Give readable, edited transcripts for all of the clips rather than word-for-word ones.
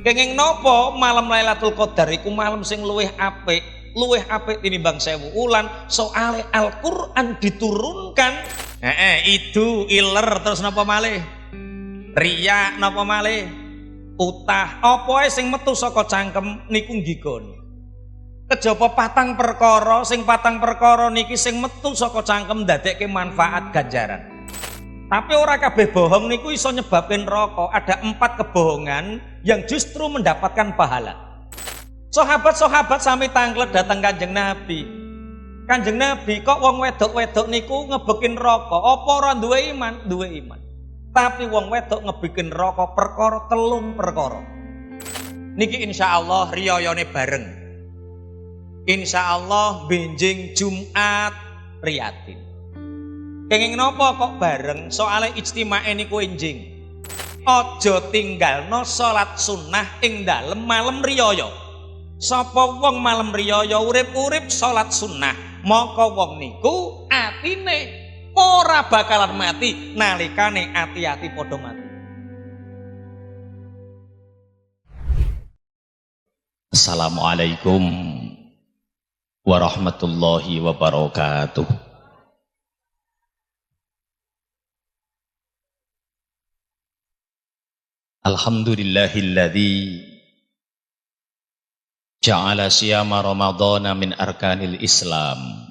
Kenging nopo malam Lailatul Qadar iku malam sing luwih apik tinimbang 1000 wulan, soale Al-Qur'an diturunkan. Itu iler terus napa malih? Riya napa malih? Utah apa ae sing metu saka cangkem niku nggigoni. Kejaba patang perkara, sing patang perkara niki sing metu saka cangkem ndadekke manfaat ganjaran. Tapi ora kabeh bohong niku iso nyebabin rokok. Ada 4 kebohongan yang justru mendapatkan pahala. Sahabat-sahabat sami tanglet datang Kanjeng Nabi. Kanjeng Nabi, kok wong wedok-wedok niku ngebekin rokok? Apa ora duwe iman? Duwe iman. Tapi wong wedok ngebikin rokok perkara 3 perkara. Niki insyaallah riyayane bareng. Insyaallah benjing Jumat Riyadin. Kenging nopo kok bareng? Soale ijtimae niku enjing. Aja tinggalno salat sunnah ing dalem malam riyaya. Sapa wong malam riyaya urip-urip salat sunnah, maka wong niku atine ora bakalan mati nalikane ati-ati padha mati. Assalamualaikum warahmatullahi wabarakatuh. Alhamdulillahilladzi ja'ala siyama ramadhana min arkanil Islam.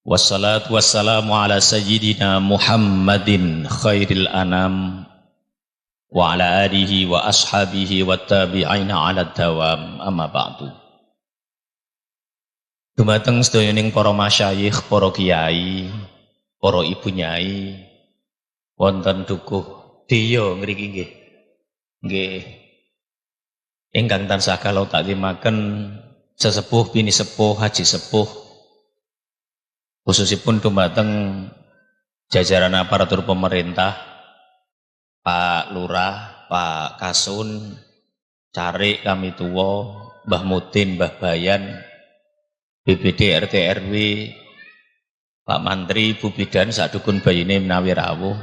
Wassalatu wassalamu ala sayyidina Muhammadin khairil anam wa ala alihi wa ashabihi wa tabi'ina ala dawam, amma ba'du. Dumateng sedayaning para masyayikh, para kiai, para ibu nyai, wonten dukuh Diyo ngriki nggih. Nggih. Ingkang tansah kalau taklimaken sesepuh bini sepuh haji sepuh, khususipun dumateng jajaran aparatur pemerintah, Pak Lurah, Pak Kasun, Carik kami tuwa, Mbah Mudin, Mbah Bayan, BPD RT RW, Pak Mantri, Bu Bidan sadukun bayine menawi rawuh.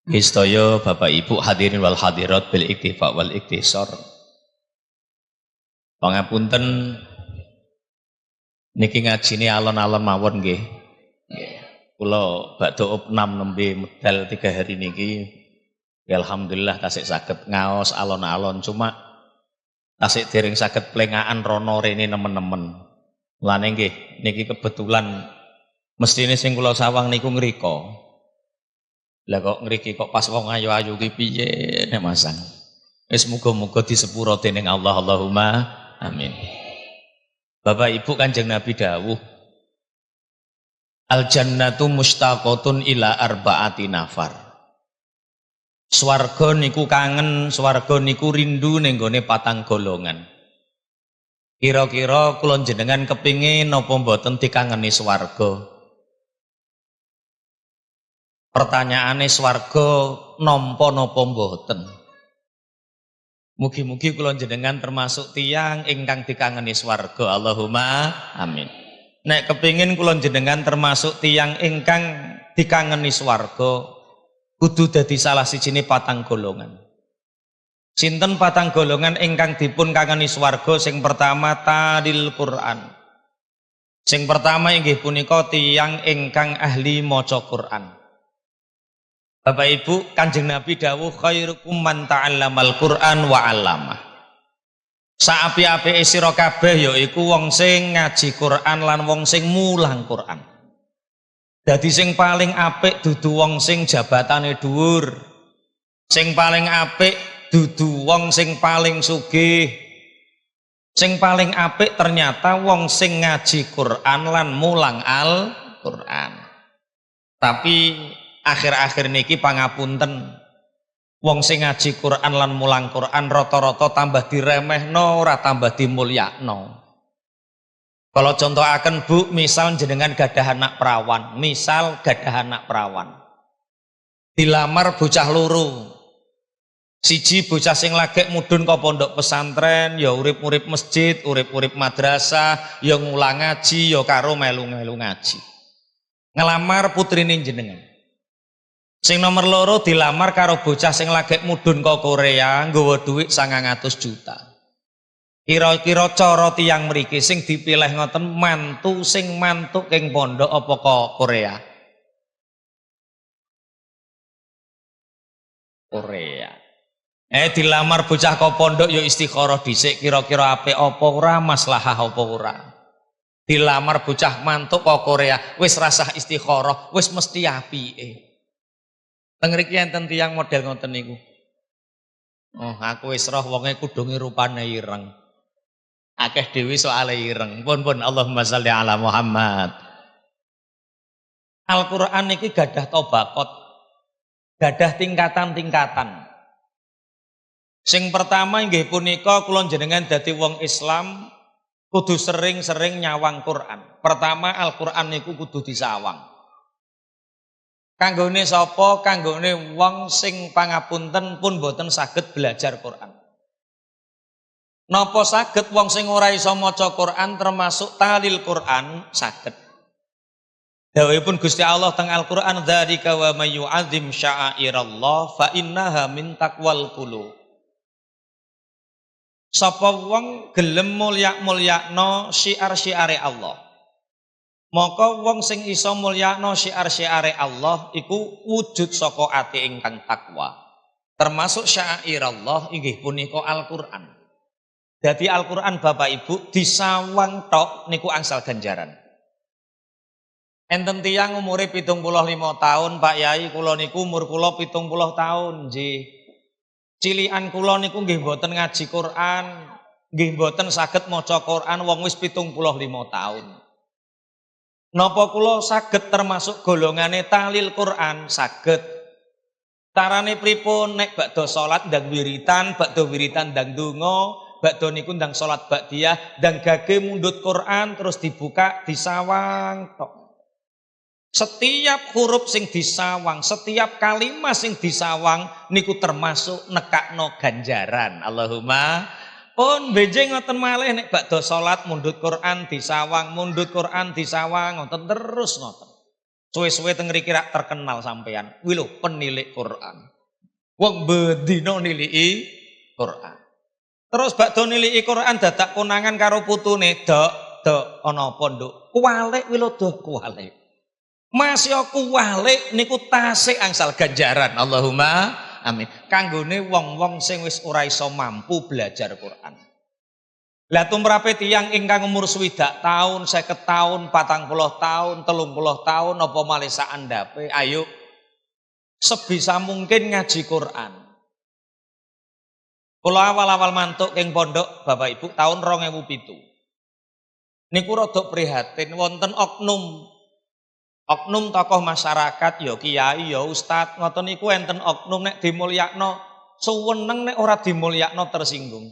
Istaya Bapak Ibu hadirin wal hadirat bil iktifa wal iktisar. Pangapunten niki ngajine alon-alon mawon nggih. Kula badhe opnam nembe medal 3 hari niki. Ya alhamdulillah tasik saged ngaos alon-alon, cuma tasik dereng saged plengakan rono rene nemen-nemen. Mulane nggih niki kebetulan mestine sing kula sawang niku ngrika. Lah kok ngriki kok pas wong ayu-ayu ki piye nek Masang. Wis muga-muga disepuro dening Allah, Allahumma amin. Bapak Ibu, Kanjeng Nabi dawuh, al jannatu mustaqatun ila arba'ati nafar. Swarga niku kangen, swarga niku rindu ning gone 4 golongan. Kira-kira kula jenengan kepingin napa mboten dikangeni swarga? Pertanyaane swarga nampa napa mboten? Mugi-mugi kula jenengan termasuk tiyang ingkang dikangeni swarga. Allahumma amin. Nek kepingin kula jenengan termasuk tiyang ingkang dikangeni swarga, kudu dadi salah sijine 4 golongan. Sinten 4 golongan ingkang dipun kangeni swarga? Sing pertama talil Quran. Sing pertama inggih punika tiyang ingkang ahli maca Quran. Bapak Ibu, Kanjeng Nabi dawuh khairukum man ta'allamal Qur'an wa 'allamah. Saapi-apike sira kabeh yaiku wong sing ngaji Quran lan wong sing mulang Quran. Dadi sing paling apik dudu wong sing jabatane dhuwur. Sing paling apik dudu wong sing paling sugih. Sing paling apik ternyata wong sing ngaji Quran lan mulang Al-Qur'an. Tapi akhir-akhir niki pangapunten, wong sing ngaji Quran lan mulang Quran rata-rata tambah diremehno ora tambah dimulyakno. Kalau contohaken Bu, misal jenengan gadah anak perawan, dilamar bocah loro. Siji bocah sing lagek mudhun ka pondok pesantren, ya urip-urip masjid, urip-urip madrasah, ya ngulang ngaji, ya karo melu-melu ngaji. Ngelamar putrine jenengan. Sing nomor loro dilamar karo bocah sing lagi mudhun ke Korea nggawa dhuwit 900 juta. Kira-kira cara tiyang mriki sing dipilih ngoten mantu sing mantuk ing pondok apa ke Korea? Korea. Dilamar bocah ke pondok ya istikharah dhisik kira-kira apik apa ora, maslahah apa ora. Dilamar bocah mantuk ke Korea, wis rasah istikharah, wis mesti apike. Teng mriki enten tiyang model ngoten niku. Oh, aku wis roh wonge kudunge rupane ireng. Akeh dhewe soal ireng. Pun Allahumma sholli ala Muhammad. Al-Qur'an niki gadah tobakot. Gadah tingkatan-tingkatan. Sing pertama inggih punika kula jenengan dadi wong Islam kudu sering-sering nyawang Quran. Pertama Al-Qur'an niku kudu disawang. Kanggone sapa? Kanggone wong sing pangapunten pun boten saged belajar Quran. Napa saged wong sing ora iso maca Quran termasuk talil Quran saged. Dawuhipun Gusti Allah teng Al-Qur'an dzalika wa may yu'azzim sya'airallah fa innaha min taqwal qulub. Sapa wong gelem mulya-mulyakno syiar-syiare Allah. Maka wong sing iso mulyakno syiar-syiare Allah iku wujud saka ati ingkang takwa. Termasuk sya'airallah inggih punika Al-Qur'an. Jadi Al-Qur'an Bapak Ibu disawang tok niku angsal ganjaran. Enten tiyang umure 75 tahun, Pak Yai, kula niku umur kula 70 tahun, nggih. Cilikan kula niku nggih mboten ngaji Quran, nggih mboten saged maca Quran wong wis 75 tahun. Napa kula saged termasuk golongane tahlil Quran? Saged. Carane pripun nek bakda salat ndang wiritan, bakda wiritan ndang donga, bakda niku ndang salat ba'diyah, ndang gage mundhut Quran terus dibuka disawang tok. Setiap huruf sing disawang, setiap kalimat sing disawang niku termasuk nekakno ganjaran. Allahumma pun benjing ngoten malih nek bakda salat mundhut Quran disawang, mundhut Quran disawang ngoten terus ngoten. Suwe-suwe teng mriki rak terkenal sampean. Kuwi lho penilik Quran. Wong bendina niliki Quran. Terus bakda niliki Quran dadak konangan karo putune, "Dok, ana apa, Nduk?" "Kuwalik kuwi lho, Dok, kuwalik." Mas yo kuwalik niku tasih angsal ganjaran. Allahumma amin. Kanggone wong-wong sing wis ora iso mampu belajar Quran. Lah tumrape tiyang ingkang umur 60 tahun, 50 tahun, 40 tahun, 30 tahun apa malih sak andhape, ayo sebisa mungkin ngaji Quran. Kula awal-awal mantuk ing pondok Bapak Ibu tahun 2007. Niku rada prihatin wonten oknum tokoh masyarakat ya kiai ya ustad ngoten niku enten oknum nek dimulyakno suweneng nek ora dimulyakno tersinggung.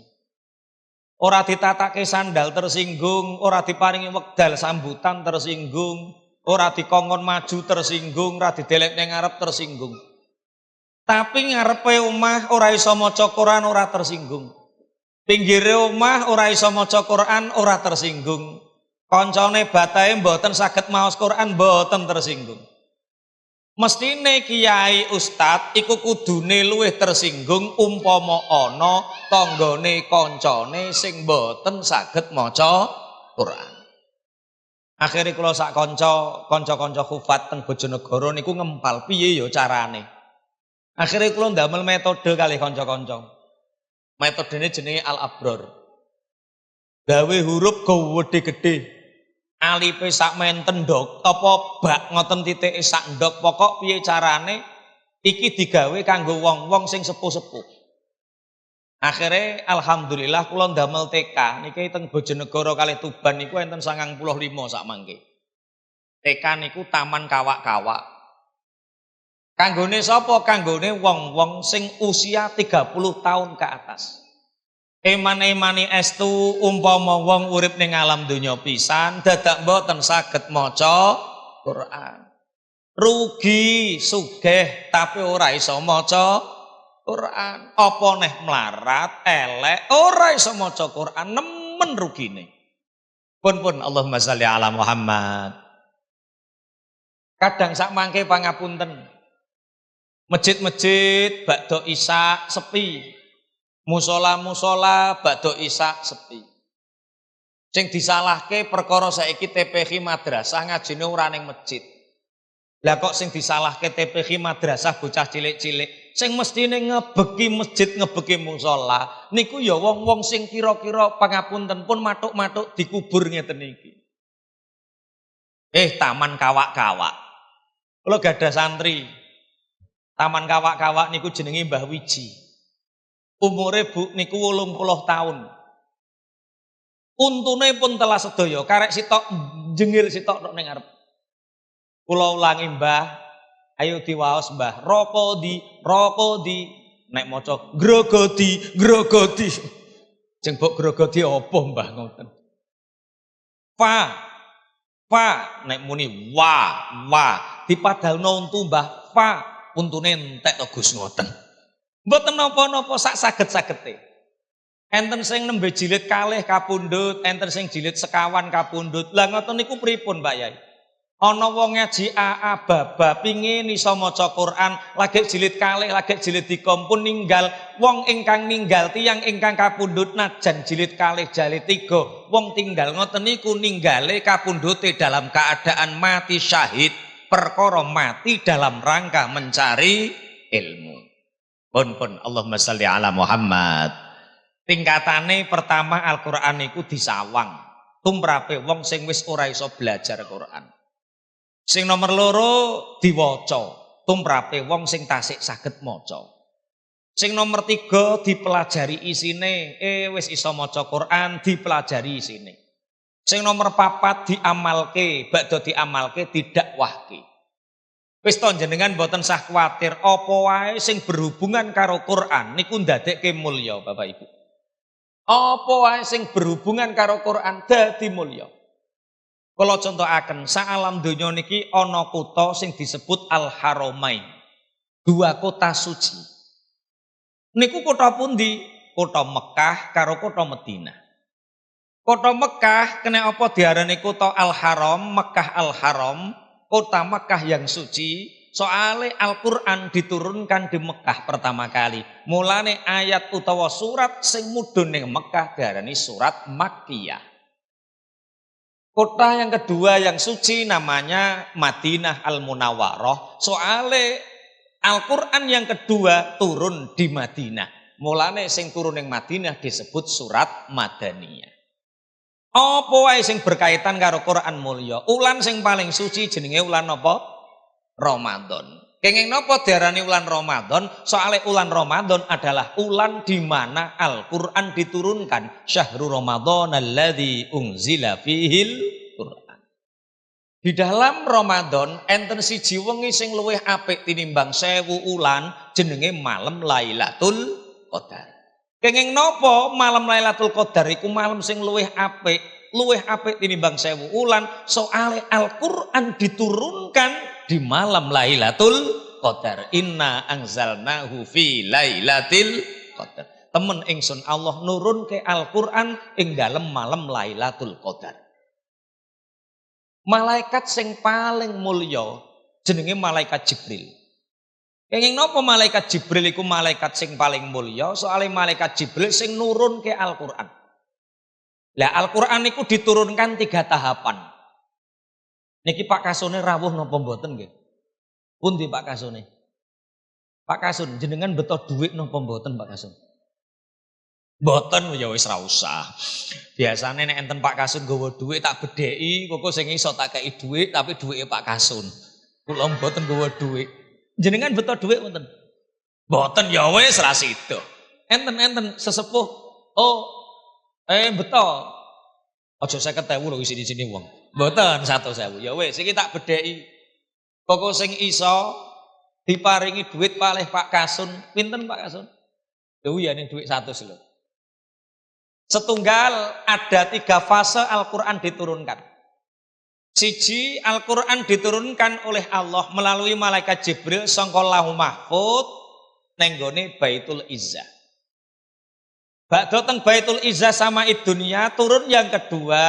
Ora ditatake sandal tersinggung, ora diparingi wekdal sambutan tersinggung, ora dikongkon maju tersinggung, ora didelek ning ngarep tersinggung. Tapi ngarepe omah ora iso maca Quran ora tersinggung. Pinggire omah ora iso maca Quran ora tersinggung. Koncone batahe mboten saged maos Quran mboten tersinggung. Mestine kiai ustad iku kudune luwih tersinggung umpama ana tanggane kancane sing mboten saged maca Quran. Akhire kula sak kanca-kanca khufat teng Bojonegoro niku ngempal piye ya carane. Akhire kula ndamel metode kalih kanca-kanca. Metodene jenenge Al-Abror. Gawe huruf gedhe-gedhe. Alipe sak menten ndok apa bak ngoten titike sak ndok pokok piye carane iki digawe kanggo wong-wong sing sepuh-sepuh. Akhire alhamdulillah kula ndamel TK niki teng Bojonegoro kalih Tuban niku enten 95 sak mangke. TK niku taman kawak-kawak. Kanggone sapa? Kanggone wong-wong sing usia 30 tahun ke atas. Eman-emani estu umpama wong urip ning alam donya pisan dadak mboten saged maca Quran. Rugi sugih tapi ora iso maca Quran. Apa neh melarat, elek, ora iso maca Quran, nemen rugine. Pun Allahumma sholli ala Muhammad. Kadang sak mangke pangapunten. Masjid-masjid bakdo isya sepi. Musola-musola bakdo isya sepi. Sing disalahke perkara saiki TPQ madrasah ngajine ora ning masjid. Lah kok sing disalahke TPQ madrasah bocah cilik-cilik sing mestine ngebeki masjid ngebeki musola niku ya wong-wong sing kira-kira pangapunten pun matuk-matuk dikubur ngeten iki. Taman kawak-kawak. Kula gadah santri. Taman kawak-kawak niku jenenge Mbah Wiji. Umure Bu niku 80 tahun. Untune pun telah sedaya, karek sitok jengir sitok tok ning ngarep. Kula ulangi Mbah, ayo diwaos Mbah. Roko di nek maca grogoti. Jeng mbok grogoti apa Mbah ngoten. Fa nek muni wa dipadalno untu Mbah fa untune entek to Gus ngoten. Mboten napa-napa sak saged-sagete. Enten sing nembe jilid kalih kapundhut, enten sing jilid sekawan kapundhut. Lah ngoten niku pripun Mbak Yai? Ana wong ngaji AA baba pingin iso maca Quran, lagi jilid kalih, lagi jilid dikompun ninggal. Wong ingkang ninggal tiyang ingkang kapundhut najan jilid kalih jilid 3. Wong tinggal ngoten niku ninggale kapundhute dalam keadaan mati syahid, perkara mati dalam rangka mencari ilmu. Pun Allahumma sholli ala Muhammad. Tingkatane pertama Al-Qur'an niku disawang. Tumrape wong sing wis ora iso belajar Quran. Sing nomor loro diwaca, tumrape wong sing tasik saged maca. Sing nomor 3 dipelajari isine, wis iso maca Quran dipelajari isine. Sing nomor 4 diamalke, bakda diamalke didakwahke. Wis to jenengan mboten sah kuwatir apa wae sing berhubungan karo Quran niku ndadekke mulya Bapak Ibu. Apa wae sing berhubungan karo Quran dadi mulya. Kalau contohaken saalam donya niki ana kutha sing disebut Al-Haramain. 2 kota suci. Niku kota pundi? Kota Mekah karo kota Madinah. Kota Mekah kena apa diarani kota Al-Haram, Mekah Al-Haram, kota Mekah yang suci. Soale Al-Qur'an diturunkan di Mekah pertama kali. Mulane ayat utawa surat sing mudhun ning Mekah diarani surat Makkiyah. Kota yang kedua yang suci namanya Madinah Al-Munawwarah. Soale Al-Qur'an yang kedua turun di Madinah. Mulane sing turun ning Madinah disebut surat Madaniyah. Apa wae sing berkaitan karo Quran mulya? Ulan sing paling suci jenenge ulan apa? Ramadan. Kenging napa diarani ulan Ramadan? Soale ulan Ramadan adalah ulan di mana Al-Qur'an diturunkan. Syahrul Ramadan alladzi unzila fihil Qur'an. Di dalam Ramadan enten siji wengi sing luwih apik tinimbang 1000 ulan jenenge malam Lailatul Qadar. Kenging napa malam Lailatul Qadar iku malam sing luwih apik tinimbang 1000 ulan soale Al-Qur'an diturunkan di malam Lailatul Qadar. Inna anzalnahu fi Lailatul Qadar. Temen ingsun Allah nurunke Al-Qur'an ing dalem malam Lailatul Qadar. Malaikat sing paling mulya jenenge malaikat Jibril. Kenging napa malaikat Jibril iku malaikat sing paling mulya? Soale malaikat Jibril sing nurunke Al-Qur'an. Lah Al-Qur'an niku diturunkan 3 tahapan. Niki Pak Kasone rawuh napa mboten nggih? Pundi Pak Kasone? Pak Kasun jenengan beto dhuwit napa mboten Pak Kasun? Mboten ya wis ra usah. Biasane nek enten Pak Kasun nggawa dhuwit tak bedheki, kok sing iso tak kei dhuwit tapi dhuwite Pak Kasun. Kula mboten nggawa dhuwit. Jenengan beto dhuwit wonten? Mboten ya wis ra sida. Enten sesepuh. Oh, beto. Aja 50.000 lho sini-sini wong. Mboten 100.000. Ya wis iki tak bedheki. Kok sing iso diparingi dhuwit palih Pak Kasun. Pinten Pak Kasun? Lho ya ning dhuwit 100 lho. Setunggal ada 3 fase Al-Qur'an diturunkan. Siji, Al-Qur'an diturunkan oleh Allah melalui malaikat Jibril saka Lauhul Mahfuz ning gone Baitul Izzah. Badhe teng Baitul Izzah sama dunia turun yang kedua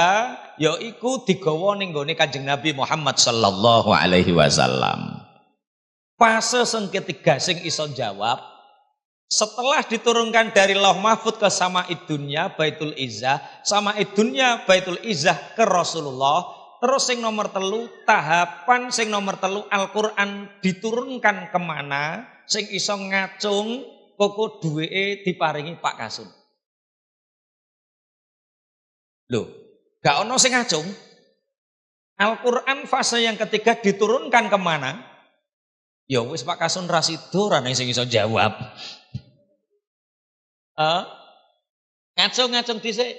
yaiku digawa ning gone Kanjeng Nabi Muhammad sallallahu alaihi wasallam. Fase sing ketiga sing iso jawab setelah diturunkan dari Lauh Mahfud ke Sama'id Dunya Baitul Izzah, Sama'id Dunya Baitul Izzah ke Rasulullah. Terus sing nomor telu, tahapan sing nomor telu Al-Qur'an diturunkan kemana sing iso ngacung koko duweke diparingi Pak Kasun. Loh, gak ono sing ngacung. Al-Qur'an fase yang ketiga diturunkan kemana? Ya wis Pak Kasun rasido ra sing iso jawab. Ngacung dhisik.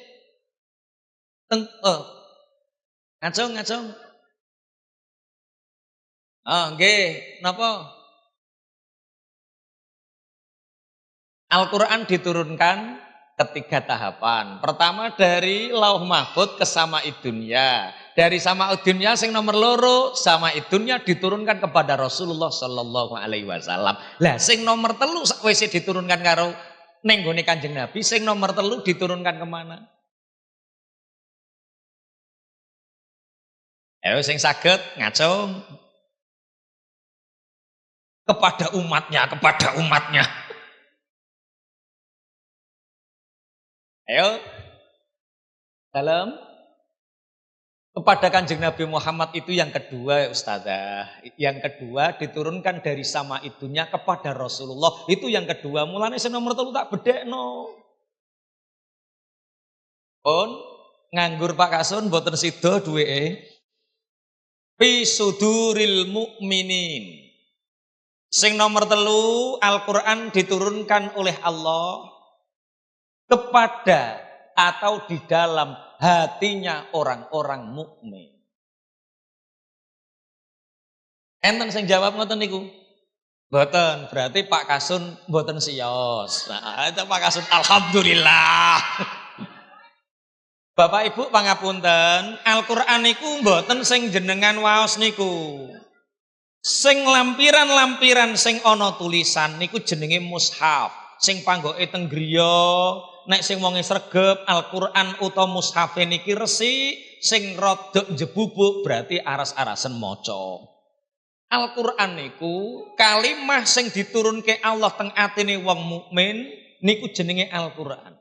Ngacung. Nggih, napa? Al-Qur'an diturunkan ketiga tahapan. Pertama dari Lauh Mahfud ke Sama'id Dunya. Dari Sama'id Dunya sing nomor loro, Sama'id Dunya diturunkan kepada Rasulullah sallallahu alaihi wasallam. Lah sing nomor telu sakwise diturunkan karo ning gone Kanjeng Nabi, sing nomor telu diturunkan kemana? Ayo sing saged ngacung. Kepada umatnya. Ayo. Dalam kepada Kanjeng Nabi Muhammad itu yang kedua Ustazah. Yang kedua diturunkan dari Sama'id Dunya kepada Rasulullah. Itu yang kedua. Mulane sing nomor telu tak bedekno. Pun nganggur Pak Kasun mboten sida duweke. Fi suduril mukminin. Sing nomor telu Al-Qur'an diturunkan oleh Allah kepada atau di dalam hatinya orang-orang mukmin. Enten sing jawab ngoten niku? Mboten, berarti Pak Kasun mboten siyos. Nah, itu Pak Kasun alhamdulillah. Bapak Ibu pangapunten, Al-Qur'an niku mboten sing jenengan waos niku. Sing lampiran-lampiran sing ana tulisan niku jenenge mushaf. Sing panggoke teng griya, nek sing wonge sregep Al-Qur'an utawa mushaf niki resik, sing rodok jebubuk berarti aras-arasen maca. Al-Qur'an niku kalimah sing diturunke Allah teng atine wong mukmin niku jenenge Al-Qur'an.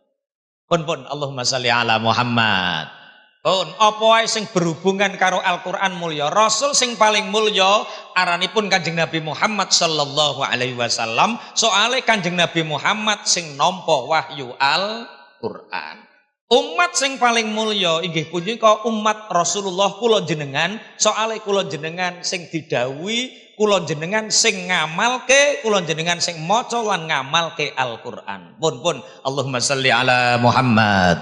Pun Allahumma sholli ala Muhammad. Pun apa wae sing berhubungan karo Al-Qur'an mulya, Rasul sing paling mulya aranipun Kanjeng Nabi Muhammad sallallahu alaihi wasallam. Soale Kanjeng Nabi Muhammad sing nampa wahyu Al-Qur'an. Umat sing paling mulya inggih punika umat Rasulullah kula jenengan, soale kula jenengan sing didhawuhi, kula jenengan sing ngamalke, kula jenengan sing maca lan ngamalke Al-Qur'an. Pun Allahumma sholli ala Muhammad.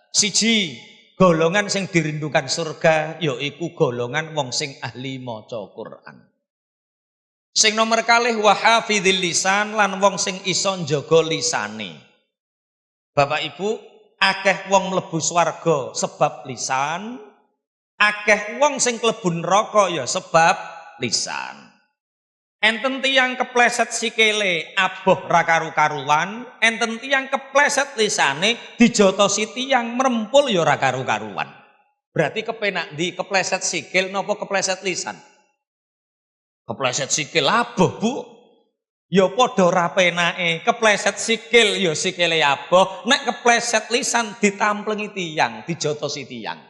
Siji, golongan sing dirindukan surga yaiku golongan wong sing ahli maca Qur'an. Sing nomor kalih wahafidhil lisan lan wong sing iso njaga lisane. Bapak Ibu, akeh wong mlebu swarga sebab lisan, akeh wong sing klebu neraka ya sebab lisan. Enten tiyang kepleset sikile aboh ra karu-karuan, enten tiyang kepleset lisane dijotosi tiyang merempul ya ra karu-karuan. Berarti kepenak di kepleset sikil napa kepleset lisan? Kepleset sikil aboh, Bu. Ya padha ra penake, kepleset sikil ya sikile aboh, nek kepleset lisan ditamplengi tiyang, dijotosi tiyang.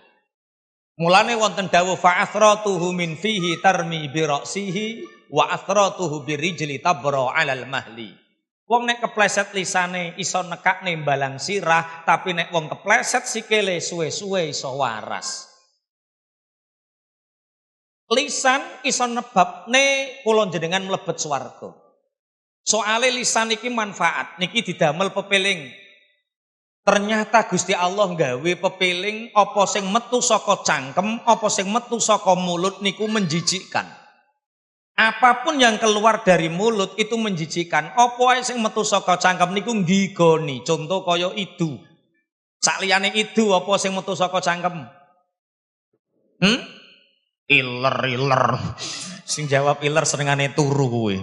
Mulane wonten dawuh fa'athratuhu min fihi tarmi bi ra'sihi wa athratuhu birijli tabra 'alal mahli. Wong nek kepleset lisane iso nekakne mbalang sirah, tapi nek wong kepleset sikile suwe-suwe iso waras. Lisan iso nebabne kula jenengan mlebet swarga. Soale lisan iki manfaat, niki didamel pepeling. Ternyata Gusti Allah nggawe pepeling apa sing metu saka cangkem, apa sing metu saka mulut niku menjijikkan. Apapun yang keluar dari mulut itu menjijikkan. Apa wae sing metu saka cangkem niku nggigoni. Contoh kaya idu. Sakliyane idu apa sing metu saka cangkem? Iler. Sing jawab iler senengane turu kowe.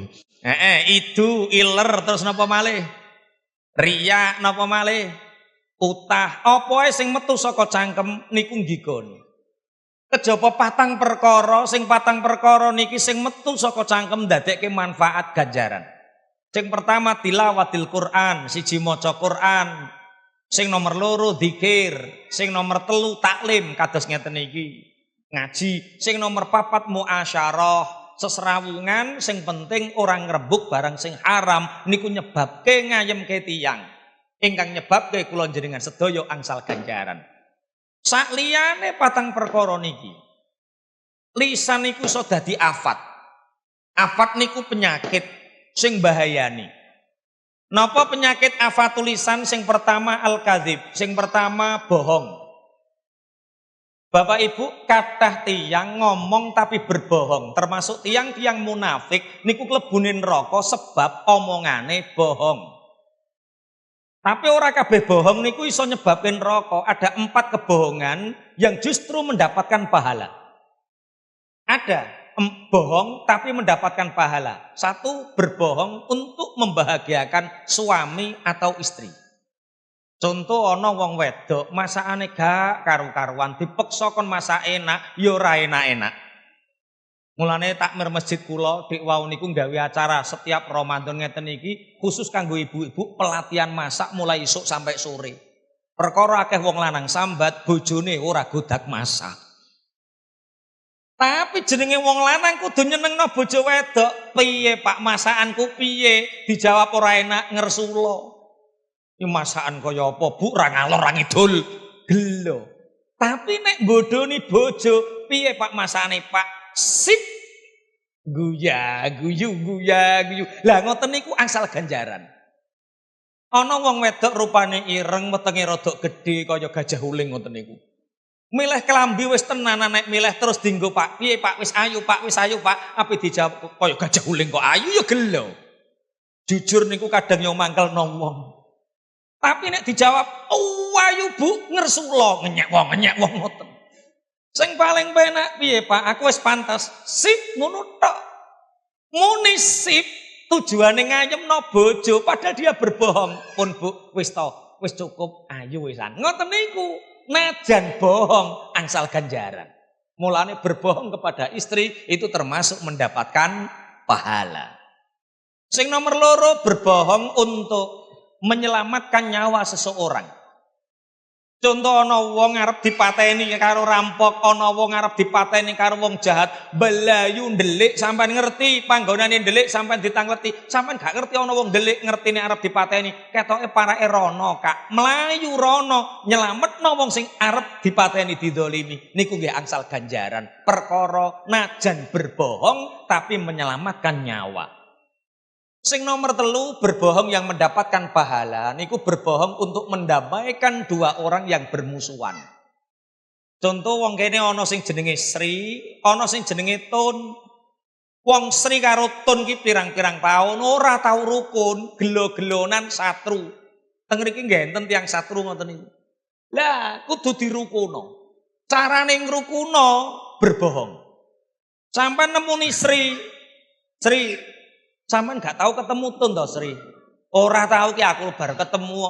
Idu, iler terus napa malih? Riya napa malih? Utah. Apa wae sing metu saka cangkem niku nggigoni. Kejaba patang perkara, sing patang perkara niki sing metu saka cangkem ndadekke manfaat ganjaran. Sing pertama tilawatil Quran, siji maca Quran. Sing nomor loro dzikir, sing nomor telu taklim kados ngeten iki. Ngaji, sing nomor papat muasyarah, seserawungan sing penting orang ngrebuk barang sing haram niku nyebabke ngayemke tiyang. Ingkang nyebabke kula njenengan sedaya angsal ganjaran. Sakliyane patang perkara niki. Lisan niku iso dadi afat. Afat niku penyakit sing bahayani. Napa penyakit afatul lisan? Sing pertama al-kadzib, sing pertama bohong. Bapak Ibu, kathah tiyang ngomong tapi berbohong, termasuk tiyang-tiyang munafik niku klebune neraka sebab omongane bohong. Tapi ora kabeh bohong niku iso nyebabin neraka. Ada 4 kebohongan yang justru mendapatkan pahala. Ada bohong tapi mendapatkan pahala. 1, berbohong untuk membahagiakan suami atau istri. Contoh ana wong wedok masakane gak karu-karuan dipeksa kon masak enak ya ora enak-enak. Mulane takmir masjid kula dik wau niku gawe acara setiap Ramadan ngeten iki khusus kanggo ibu-ibu pelatihan masak mulai esuk sampai sore. Perkara akeh wong lanang sambat bojone ora godak masak. Tapi jenenge wong lanang kudu nyenengno bojo wedok. Piye Pak masakanku piye? Dijawab ora enak ngersula. Iki masakan kaya apa Bu? Ra ngalor ra ngidul. Gelo. Tapi nek bodoni bojo, piye Pak masakane Pak? Sip. Guya, guyu. Lah ngoten niku angsal ganjaran. Ana wong wedok rupane ireng, wetenge rada gedhe kaya gajah uling ngoten niku. Milih kelambi wis tenanan nek milih terus dienggo Pak. Piye Pak wis ayu Pak, Ape dijawab kaya gajah uling kok ayu ya gelo. Jujur niku kadang yo mangkelno wong. Tapi nek dijawab, "Oh ayu Bu, ngersula." Ngenyek wong ngoten. Sing paling penak piye Pak? Aku wis pantas. Sip ngono tok. Muni sip tujuane ngayemno bojo padahal dia berbohong. Pun Bu, wis cukup ayu wisan. Ngoten niku. Najan bohong angsal ganjaran. Mulane berbohong kepada istri itu termasuk mendapatkan pahala. Sing nomor loro berbohong untuk menyelamatkan nyawa seseorang. Contoh ana wong arep dipateni karo rampok, ana wong arep dipateni karo wong jahat, belayu ndelik sampean ngerti panggonane ndelik sampean ditangleti, sampean gak ngerti ana wong ndelik ngertine arep dipateni, ketoke parake rono Kak, mlayu rono nyelametno wong sing arep dipateni didolimi, niku nggih angsal ganjaran. Perkara najan berbohong tapi menyelamatkan nyawa. Sing nomor 3 berbohong yang mendapatkan pahala niku berbohong untuk mendamaikan 2 orang yang bermusuhan. Contoh wong kene ana sing jenenge Sri, ana sing jenenge Tun. Wong Sri karo Tun ki pirang-pirang taun ora tau rukun, gelo-gelonan satru. Teng mriki nggih enten tiyang satru ngoten niku. Lah kudu dirukuno. Carane ngrukuno berbohong. Sampai nemuni Sri, sampean gak tahu ketemu Tun to Sri. Ora tahu ki aku bar ketemu.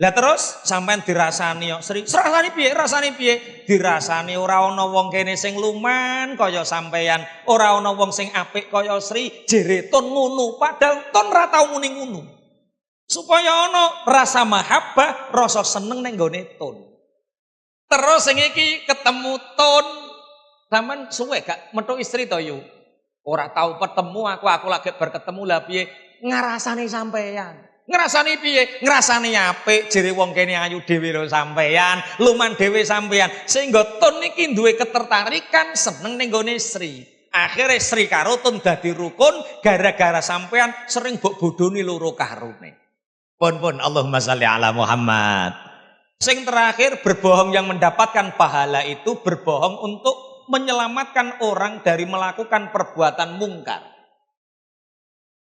Lah terus sampean dirasani yo Sri. Rasane piye? Dirasani ora ana wong kene sing luman kaya sampean, ora ana wong sing apik kaya Sri, jere Tun ngono. Padahal Tun ora tau muni ngono. Supaya ana rasa mahabbah, rasa seneng ning gone Tun. Terus sing iki ketemu Tun, sampean suwe gak metu istri to yu? Ora tahu ketemu aku lagi berketemu lah piye ngrasani sampean. Ngrasani piye? Ngrasani apik jere wong kene ayu dhewe lho sampean, luman dhewe sampean. Sehingga Tun iki duwe ketertarikan seneng ning gone Sri. Akhire Sri karo Tun dadi rukun gara-gara sampean sering mbok bodoni loro karone. Pun Allahumma sholli ala Muhammad. Sing terakhir berbohong yang mendapatkan pahala itu berbohong untuk menyelamatkan orang dari melakukan perbuatan mungkar.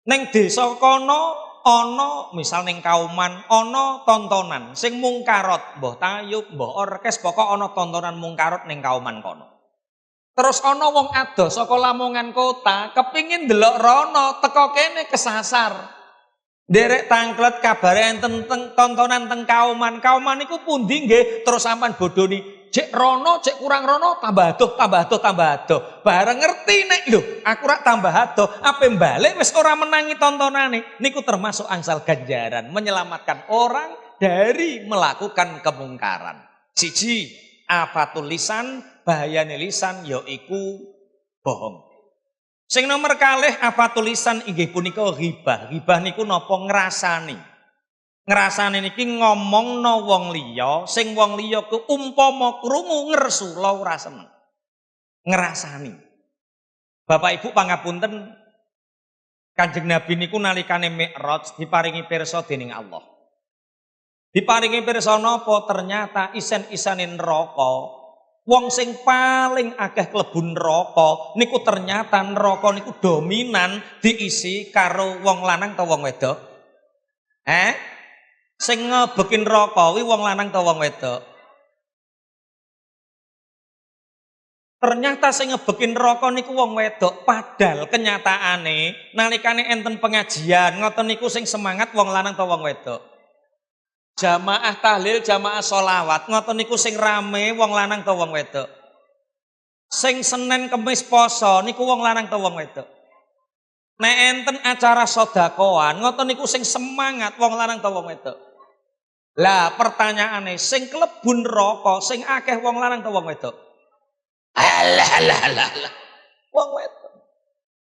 Neng desa kono ana misal ning kauman ana tontonan sing mungkarot, mbah tayub, mbah orkes, pokok ana tontonan mungkarot ning kauman kono. Terus ana wong adoh saka Lamongan kota kepingin ndelok rono, teko kene kesasar. Derek tangklet kabare enten tontonan teng kauman. Kauman iku pundi nggih? Terus sampean bodoni Cek rono, cek kurang rono, tambah adoh. Bareng ngerti nek lho, aku rak tambah adoh, ape balik wis ora menangi tontonane. Niku termasuk angsal ganjaran menyelamatkan orang dari melakukan kemungkaran. Siji, afatul lisan, bahayane lisan yaiku bohong. Sing nomor kalih afatul lisan inggih punika ghibah. Ghibah niku napa ngrasani. Ngrasane niki ngomongno wong liya, sing wong liya ku umpama krungu ngresula ora seneng. Ngrasani. Bapak Ibu pangapunten, Kanjeng Nabi niku nalikane Mi'raj diparingi pirsa dening Allah. Diparingi pirsa napa? Ternyata isen-isane neraka, wong sing paling akeh klebu neraka niku ternyata neraka niku dominan diisi karo wong lanang ta wong wedok. Sing ngebekin neraka kuwi wong lanang ta wong wedok? Ternyata sing ngebekin neraka niku wong wedok, padahal kenyataane nalikane enten pengajian ngoten niku sing semangat wong lanang ta wong wedok? Jamaah tahlil, jamaah sholawat ngoten niku sing rame wong lanang ta wong wedok? Sing Senin Kemis poso niku wong lanang ta wong wedok? Nek enten acara sedekahan ngoten niku sing semangat wong lanang ta wong wedok? Lah pertanyaane sing klebu neraka sing akeh wong lanang ta wong wedok? Alah. Wong wedok.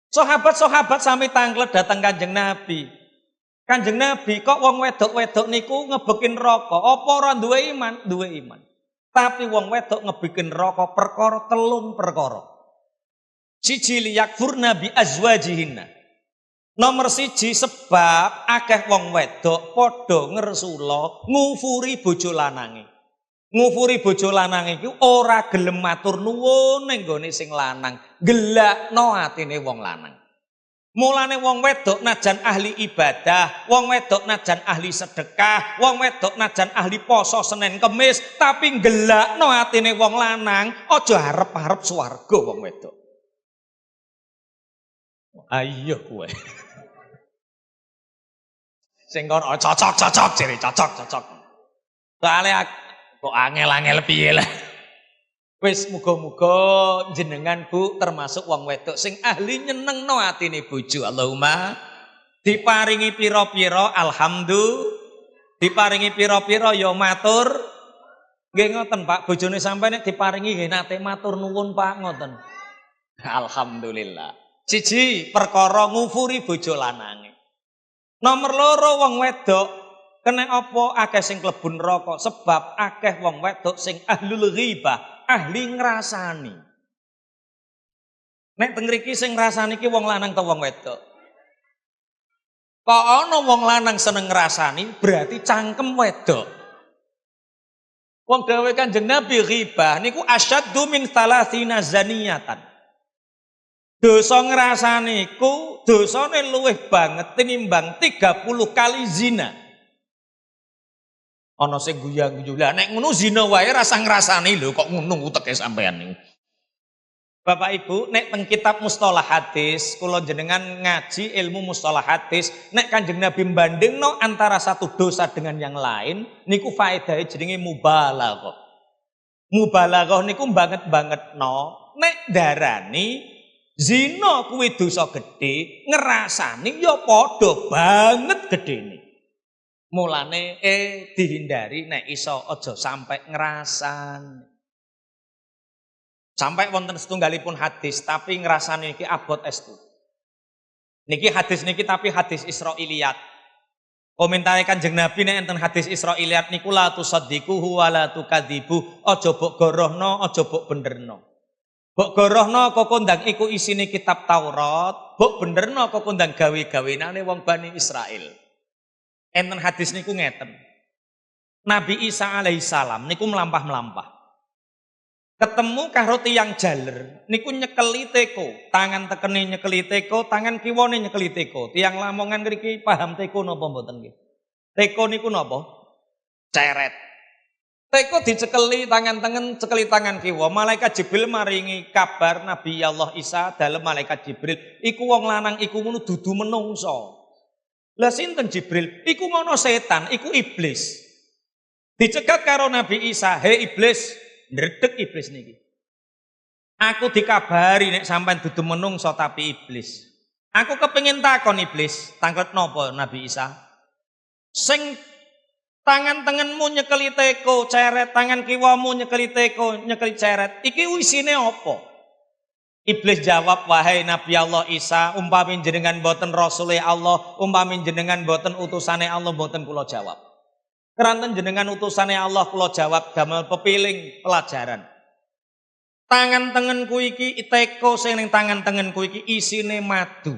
Sahabat-sahabat sami tanglet datang Kanjeng Nabi. Kanjeng Nabi kok wong wedok-wedok niku ngebekin neraka? Apa ora duwe iman? Duwe iman. Tapi wong wedok ngebikin neraka perkara telung perkara. Siji liyakfurna bi azwajihinna. Nomor siji sebab akeh wong wedok padha ngresula ngufuri bojo lanange. Ngufuri bojo lanange iku ora gelem matur nuwun ning gone sing lanang, gelakno atine wong lanang. Mulane wong wedok najan ahli ibadah, wong wedok najan ahli sedekah, wong wedok najan ahli poso Senin Kemis, tapi gelakno atine wong lanang, aja arep-arep swarga wong wedok. Ayo kowe. Sing kono cocok jere cocok. Soale kok angel-angel piye lah. Wis muga-muga jenengan Bu termasuk wong wedok sing ahli nyenengno atine bojo. Allahumma diparingi pira-pira alhamdulillah, diparingi pira-pira ya matur. Nggih ngoten Pak, bojone sampeyan nek diparingi nggih nate matur nuwun Pak ngoten. Alhamdulillah. Siji perkara ngufuri bojo lanange. Nomor loro wong wedok kena apa akeh sing klebu neraka sebab akeh wong wedok sing ahlul ghibah, ahli ngrasani. Nek teng mriki sing ngrasani ki wong lanang ta wong wedok? Kok ana wong lanang seneng ngrasani berarti cangkem wedok. Wong gawe Kanjeng Nabi ghibah niku asyaddu min 30 zaniyatan. Dosa ngrasani iku dosane luwih banget tinimbang 30 kali zina. Ana sing guyu-guyu. Lah nek ngono zina wae rasa ngrasani lho kok ngono uteke sampean niku. Bapak Ibu, nek teng kitab mustalah hadis, kula jenengan ngaji ilmu mustalah hadis, nek Kanjeng Nabi bandingno antara satu dosa dengan yang lain, niku faedahe jenenge mubalaghah. Mubalaghah niku banget-bangetno nek darani zina kuwi dosa gedhe, ngrasani ya padha banget gedhene. Mulane dihindari nek iso aja sampai ngrasani. Sampai wonten setunggalipun hadis tapi ngrasani iki abot estu. Niki hadis niki tapi hadis Israiliyat. Komentare Kanjeng Nabi nek enten hadis Israiliyat niku la tusaddiquhu wa la tukadzibu, aja mbok gorohno, aja mbok benerno. Mbok gorohno kok kondang iku isine kitab Taurat, mbok benerno kok kondang gawe-gawenane wong Bani Israil. Enten hadis niku ngeten. Nabi Isa alaihissalam niku melampah-melampah. Ketemu karo tiyang jaler, niku nyekeli teko, tangan tekene nyekeli teko, tangan kiwane nyekeli teko. Tiyang Lamongan mriki paham teko napa mboten nggih? Teko niku napa? Ceret. Teko dicekeli tangan tengen, cekeli tangan kiwa. Malaikat Jibril maringi kabar Nabi Allah Isa dalem malaikat Jibril, iku wong lanang iku ngono dudu menungso. Lah sinten Jibril? Iku ngono setan, iku iblis. Dicegat karo Nabi Isa, "Hei iblis, ndredeg iblis niki. Aku dikabari nek sampean dudu menungso tapi iblis. Aku kepengin takon iblis, tanglet napa Nabi Isa? Sing tangan tengenmu nyekeli teko ceret, tangan kiwamu nyekeli teko nyekeli ceret, iki isine apa? Iblis jawab, wahai Nabi Allah Isa, umpami jenengan boten Rasulé Allah, umpami jenengan boten utusane Allah, boten kula jawab. Keranten jenengan utusane Allah kula jawab damel pepiling pelajaran. Tangan tengenku iki teko sing ning tangan tengenku iki isine madu.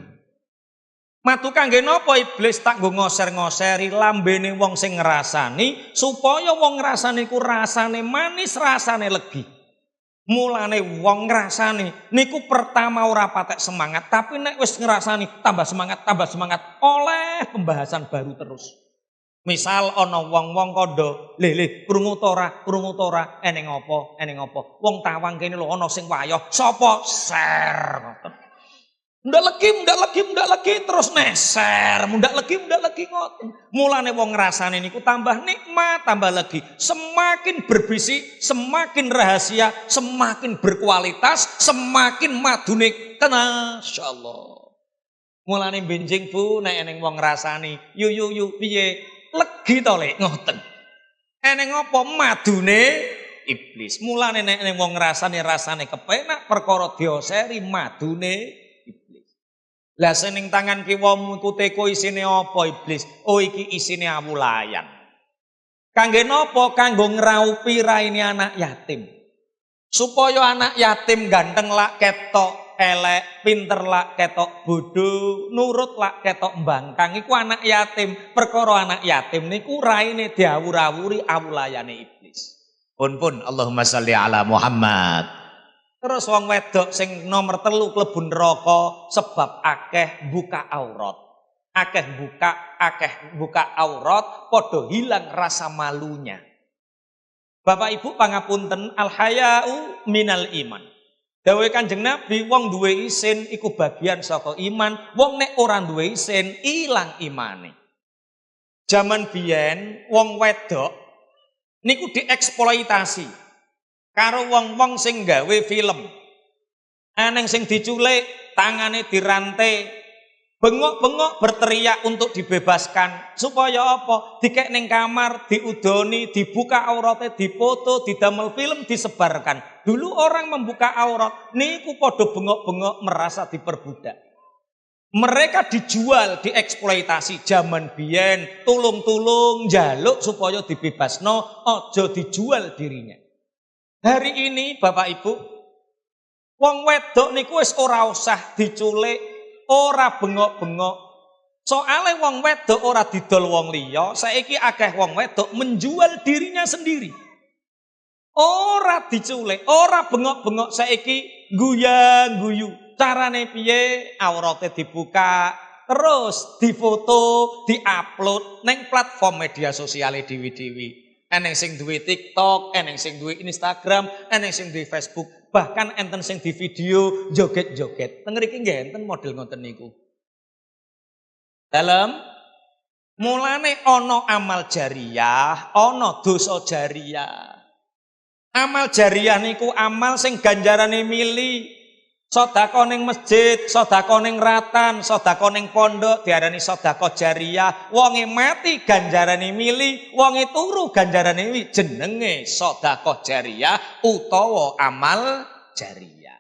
Madu kangge napa iblis tak nggo ngoser-ngoseri lambene wong sing ngrasani supaya wong ngrasani ku rasane manis, rasane legi. Mulane wong ngrasani niku pertama ora patek semangat, tapi nek wis ngrasani tambah semangat oleh pembahasan baru terus. Misal ana wong-wong kandha, "Leh, krungu ta ora? Eneng apa? Wong tawang kene lho ana sing wayoh. Sapa? Ser." Ngoten. Mundak legi terus neser, mundak legi ngoten. Mulane wong ngrasane niku tambah nikmat, tambah legi. Semakin berbisi, semakin rahasia, semakin berkualitas, semakin madune masyaallah. Mulane benjing Bu nek eneng wong ngrasani, yu piye? Legi to Lek ngoten. Eneng apa madune iblis. Mulane nek eneng wong ngrasani rasane kepenak perkara dioseri madune lah sening tangan kiwamu iku teko isine apa iblis? Oh iki isine awulayan. Kangge napa? Kanggo ngraupi raine anak yatim. Supaya anak yatim ganteng lak ketok elek, pinter lak ketok bodho, nurut lak ketok mbangkang. Iku anak yatim. Perkara anak yatim niku raine diawur-awuri awulayane iblis. Pun Allahumma sholli ala Muhammad. Terus wong wedok sing nomor 3 klebu neraka sebab akeh buka aurat. Akeh buka aurat padha hilang rasa malunya. Bapak Ibu pangapunten, al haya'u minal iman. Dawuh Kanjeng Nabi, wong duwe isin iku bagian saka iman, wong nek ora duwe isin ilang imane. Zaman biyen wong wedok niku dieksploitasi karo wong-wong sing gawe film. Aneng sing diculik, tangane dirantai, bengok-bengok berteriak untuk dibebaskan. Supaya apa? Dikek ning kamar, diudoni, dibuka auratnya, dipoto, didamel film, disebarkan. Dulu orang membuka aurat, niku padha bengok-bengok merasa diperbudak. Mereka dijual, dieksploitasi zaman biyen, tulung-tulung njaluk supaya dibebasno, aja dijual dirinya. Hari ini Bapak Ibu, wong wedok niku wis ora usah diculik, ora bengok-bengok. Soale wong wedok ora didol wong liya, saiki akeh wong wedok menjual dirinya sendiri. Ora diculik, ora bengok-bengok, saiki guyang-guyu. Carane piye? Aurate dibuka, terus difoto, diupload neng platform media sosial dewi-dewi. Eneng sing duwe TikTok, eneng sing duwe Instagram, eneng sing duwe Facebook, bahkan enten sing di video joget-joget. Teng mriki nggih enten model ngoten niku. Dalem mulane ana amal jariyah, ana dosa jariyah. Amal jariyah niku amal sing ganjarane mili. Sedekah ning masjid, sedekah ning ratan, sedekah ning pondok diarani sedekah jariyah. Wonge mati ganjarane mili, wonge turu ganjarane mili, jenenge sedekah jariyah utawa amal jariyah.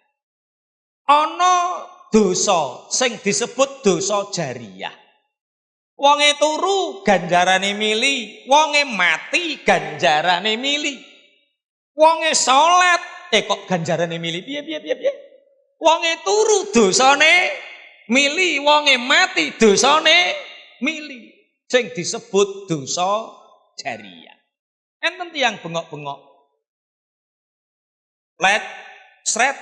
Ana dosa sing disebut dosa jariyah. Wonge turu ganjarane mili, wonge mati ganjarane mili. Wonge salat kok ganjarane mili piye? Wonge turu dosane mili, wonge mati dosane mili. Sing disebut dosa jariyah. Enten tiyang bengok-bengok. Sret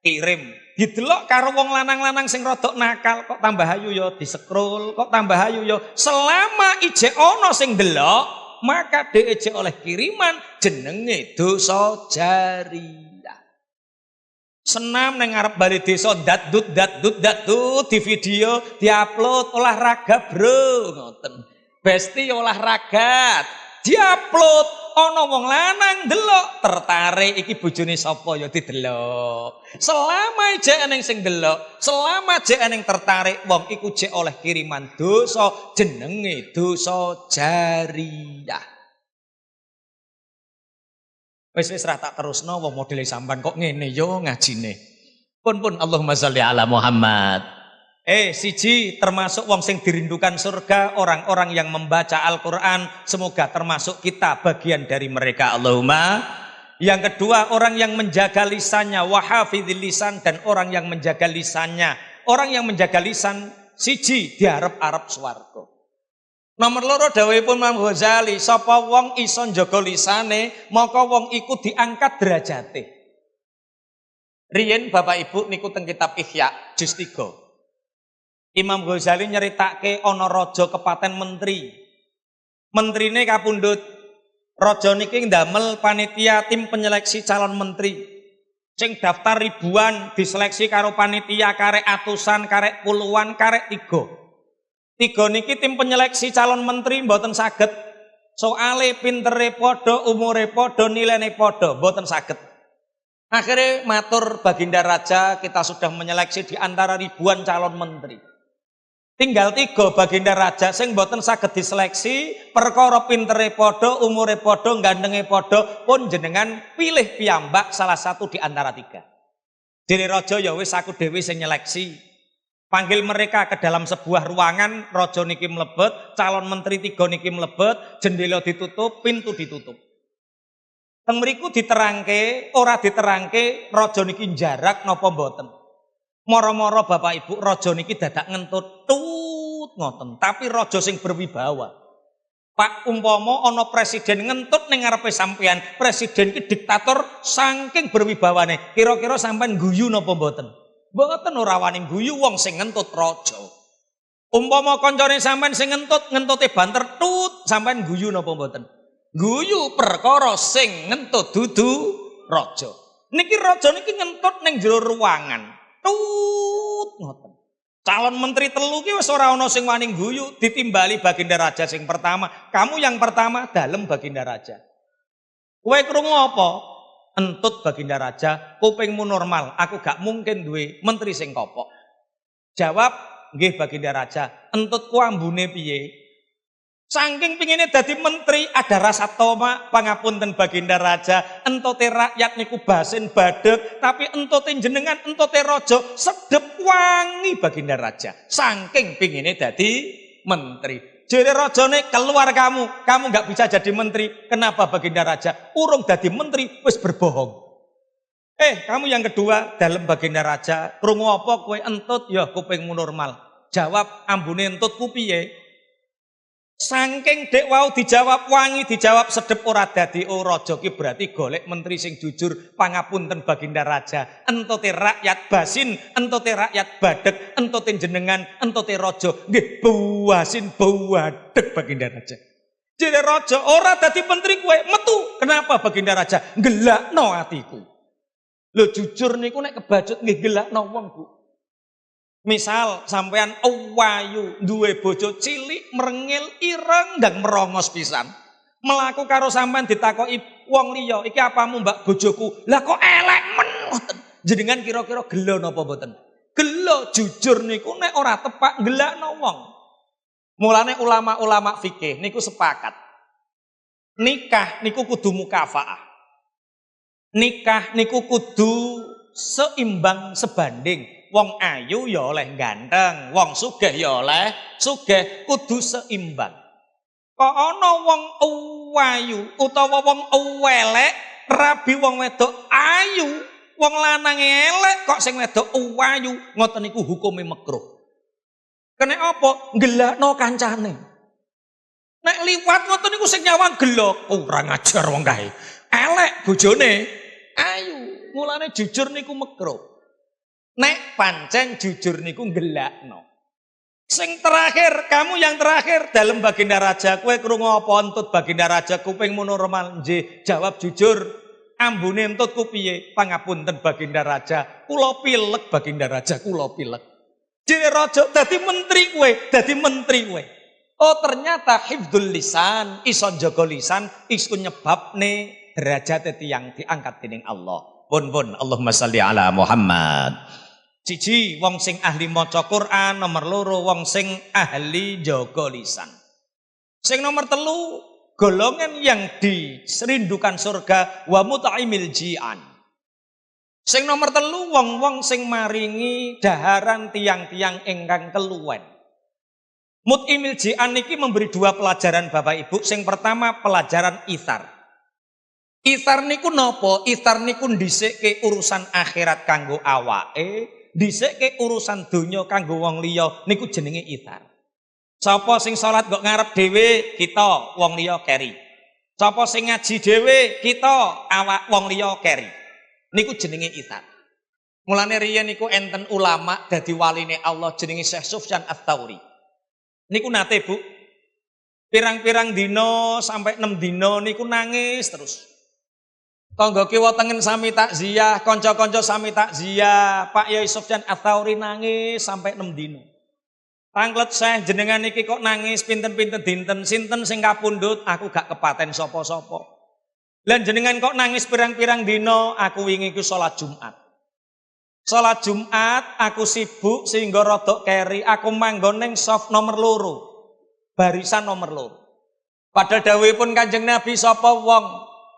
kirim. Didelok karo wong lanang-lanang sing rodok nakal, kok tambah ayu ya disekrol, kok tambah ayu ya. Selama ijek ana sing delok, maka dhek ijek oleh kiriman, jenenge dosa jariyah. Senam nang ngarep bali desa datdut di video diupload olahraga bro ngoten. Besti olahraga diupload ana wong lanang delok tertarik iki bojone sapa ya didelok. Selama jek eneng sing delok, selama jek eneng tertarik wong iku jek oleh kiriman dosa, jenenge dosa jariyah. Wis ra tak terusno wong modele sampean kok ngene yo ngajine. Pun Allahumma sholli ala Muhammad. Siji termasuk wong sing dirindukan surga orang-orang yang membaca Al-Quran, semoga termasuk kita bagian dari mereka Allahumma. Yang kedua orang yang menjaga lisannya, wahafidhil lisan, dan orang yang menjaga lisannya. Orang yang menjaga lisan siji diarep-arep swarga. Nomor loro dawuhipun Imam Ghazali, sapa wong iso njaga lisane maka wong iku diangkat derajate. Riyen Bapak Ibu niku teng kitab Ihya juz 3. Imam Ghazali nyeritake ana raja kepaten menteri. Menterine kapundhut. Raja niki ndamel panitia tim penyeleksi calon menteri. Sing daftar ribuan diseleksi karo panitia karek atusan, karek puluhan, karek 3. 3 niki tim penyeleksi calon menteri mboten saged. Soale pintere padha, umure padha, nilainya padha, mboten saged. Akhirnya matur Baginda Raja, kita sudah menyeleksi di antara ribuan calon menteri. Tinggal 3 Baginda Raja sing mboten saged diseleksi, perkara pintere padha, umure padha, gandenge padha, pun jenengan pilih piyambak salah satu di antara 3. Dene raja ya wis aku dhewe sing nyeleksi. Panggil mereka ke dalam sebuah ruangan, raja niki mlebet, calon menteri 3 niki mlebet, jendela ditutup, pintu ditutup. Teng mriku diterangke, ora diterangke raja niki jarak napa mboten. Moro-moro Bapak Ibu raja niki dadak ngentut tut ngoten, tapi raja sing berwibawa. Pak umpama ana presiden ngentut ning ngarepe sampean, presiden ki diktator saking berwibawane. Kira-kira sampean guyu napa mboten? Mboten ora wani guyu wong sing ngentut raja. Umpama kancane sampean sing ngentut, ngentute banter tut, sampean guyu napa mboten? Guyu perkara sing ngentut dudu raja. Niki raja niki ngentut ning jero ruangan. Tut ngoten. Calon menteri 3 ki wis ora ana sing wani guyu, ditimbali Baginda Raja sing pertama. Kamu yang pertama dalem Baginda Raja. Kowe krungu apa? Entut Baginda Raja, kupingmu normal, aku gak mungkin duwe menteri sing kopok. Jawab, nggih Baginda Raja, entutku ambune piye? Saking pingine dadi menteri ada rasa toma, pangapunten Baginda Raja, entute rakyat niku basin badeg, tapi entute jenengan, entute raja sedep wangi Baginda Raja. Saking pingine dadi menteri. Jere rajane keluar kamu nggak bisa jadi menteri. Kenapa Baginda Raja? Urung dadi menteri wis berbohong. Kamu yang kedua dalam Baginda Raja, krungu apa kowe entut? Ya kupingmu normal. Jawab, ambune entutku piye? Saking dek wau dijawab wangi, dijawab sedep ora dadi raja ki berarti golek menteri sing jujur. Pangapunten Baginda Raja, entute rakyat basin, entute rakyat badeg, entute jenengan, entute raja nggih buasin buadeg Baginda Raja. Jere raja ora dadi menteri kowe metu. Kenapa Baginda Raja? Gelakno atiku. Lho jujur niku nek kebacut nggih gelakno wong, Bu. Misal sampean wayu duwe bojo cilik merengil ireng dan merongos pisan. Melaku karo sampean ditakoki wong liya, iki apamu Mbak bojoku? Lah kok elek men ngoten. Jenengan kira-kira gelo napa mboten? Gelo, jujur niku nek ora tepak gelakno wong. Mulane ulama-ulama fikih niku sepakat. Nikah niku kudu mukafaah. Nikah niku kudu seimbang sebanding. Wong ayu ya oleh ganteng, wong sugih ya oleh sugih, kudu seimbang. Kok ana wong ayu utawa wong elek rabi wong wedok ayu, wong lanang elek kok sing wedok ayu, ngoten niku hukume makruh. Kene apa? Gelakno kancane. Nek liwat ngoten niku sing nyawang gelo, kurang ajar wong kae. Elek bojone ayu, mulane jujur niku makruh. Nek pancen jujur niku gelakno. Sing terakhir, kamu yang terakhir dalam Baginda Raja, kowe krungu apa entut Baginda Raja, kupingmu normal nggih, jawab jujur. Ambune entutku piye? Pangapunten Baginda Raja, kula pilek Baginda Raja, kula pilek. Jere raja dadi menteri kowe, dadi menteri kowe. Oh ternyata hifdzul lisan, iso njaga lisan iku nyebabne derajate tiyang diangkat dening Allah. Pun Allahumma shalli ala Muhammad. Siji wong sing ahli maca Quran, nomor loro wong sing ahli njaga lisan. Sing nomor telu golongan yang diserindukan surga wa mut'imil ji'an. Sing nomor telu wong-wong sing maringi daharan tiang-tiang ingkang keluwen. Mut'imil ji'an niki memberi dua pelajaran Bapak Ibu. Sing pertama pelajaran ithar. Ithar niku nopo? Ithar niku ndhisikake urusan akhirat kanggo awake, ndhisikake urusan donya kanggo wong liya, niku jenenge ithar. Sapa sing salat kok ngarep dhewe, kita wong liya keri. Sapa sing ngaji dhewe, kita awak wong liya keri. Niku jenenge ithar. Mulane riyen niku enten ulama dadi waline Allah jenenge Syekh Sufyan Ats-Tsauri. Niku nate Bu, pirang-pirang dino sampai 6 dino niku nangis terus. Tangga kiwa tengen sami takziah, kanca-kanca sami takziah, Pak Yai Sufyan Ats-Tsauri nangis sampai 6 dino. Panglet Syekh jenengan niki kok nangis pinten-pinten dinten, sinten sing kapundhut, aku gak kepaten sapa-sapa. Lan jenengan kok nangis pirang-pirang dino, aku wingi ku salat Jumat. Salat Jumat aku sibuk sehingga rodok keri, aku manggon ning saf nomor loro. Barisan nomor loro. Padahal dawuhipun Kanjeng Nabi sapa wong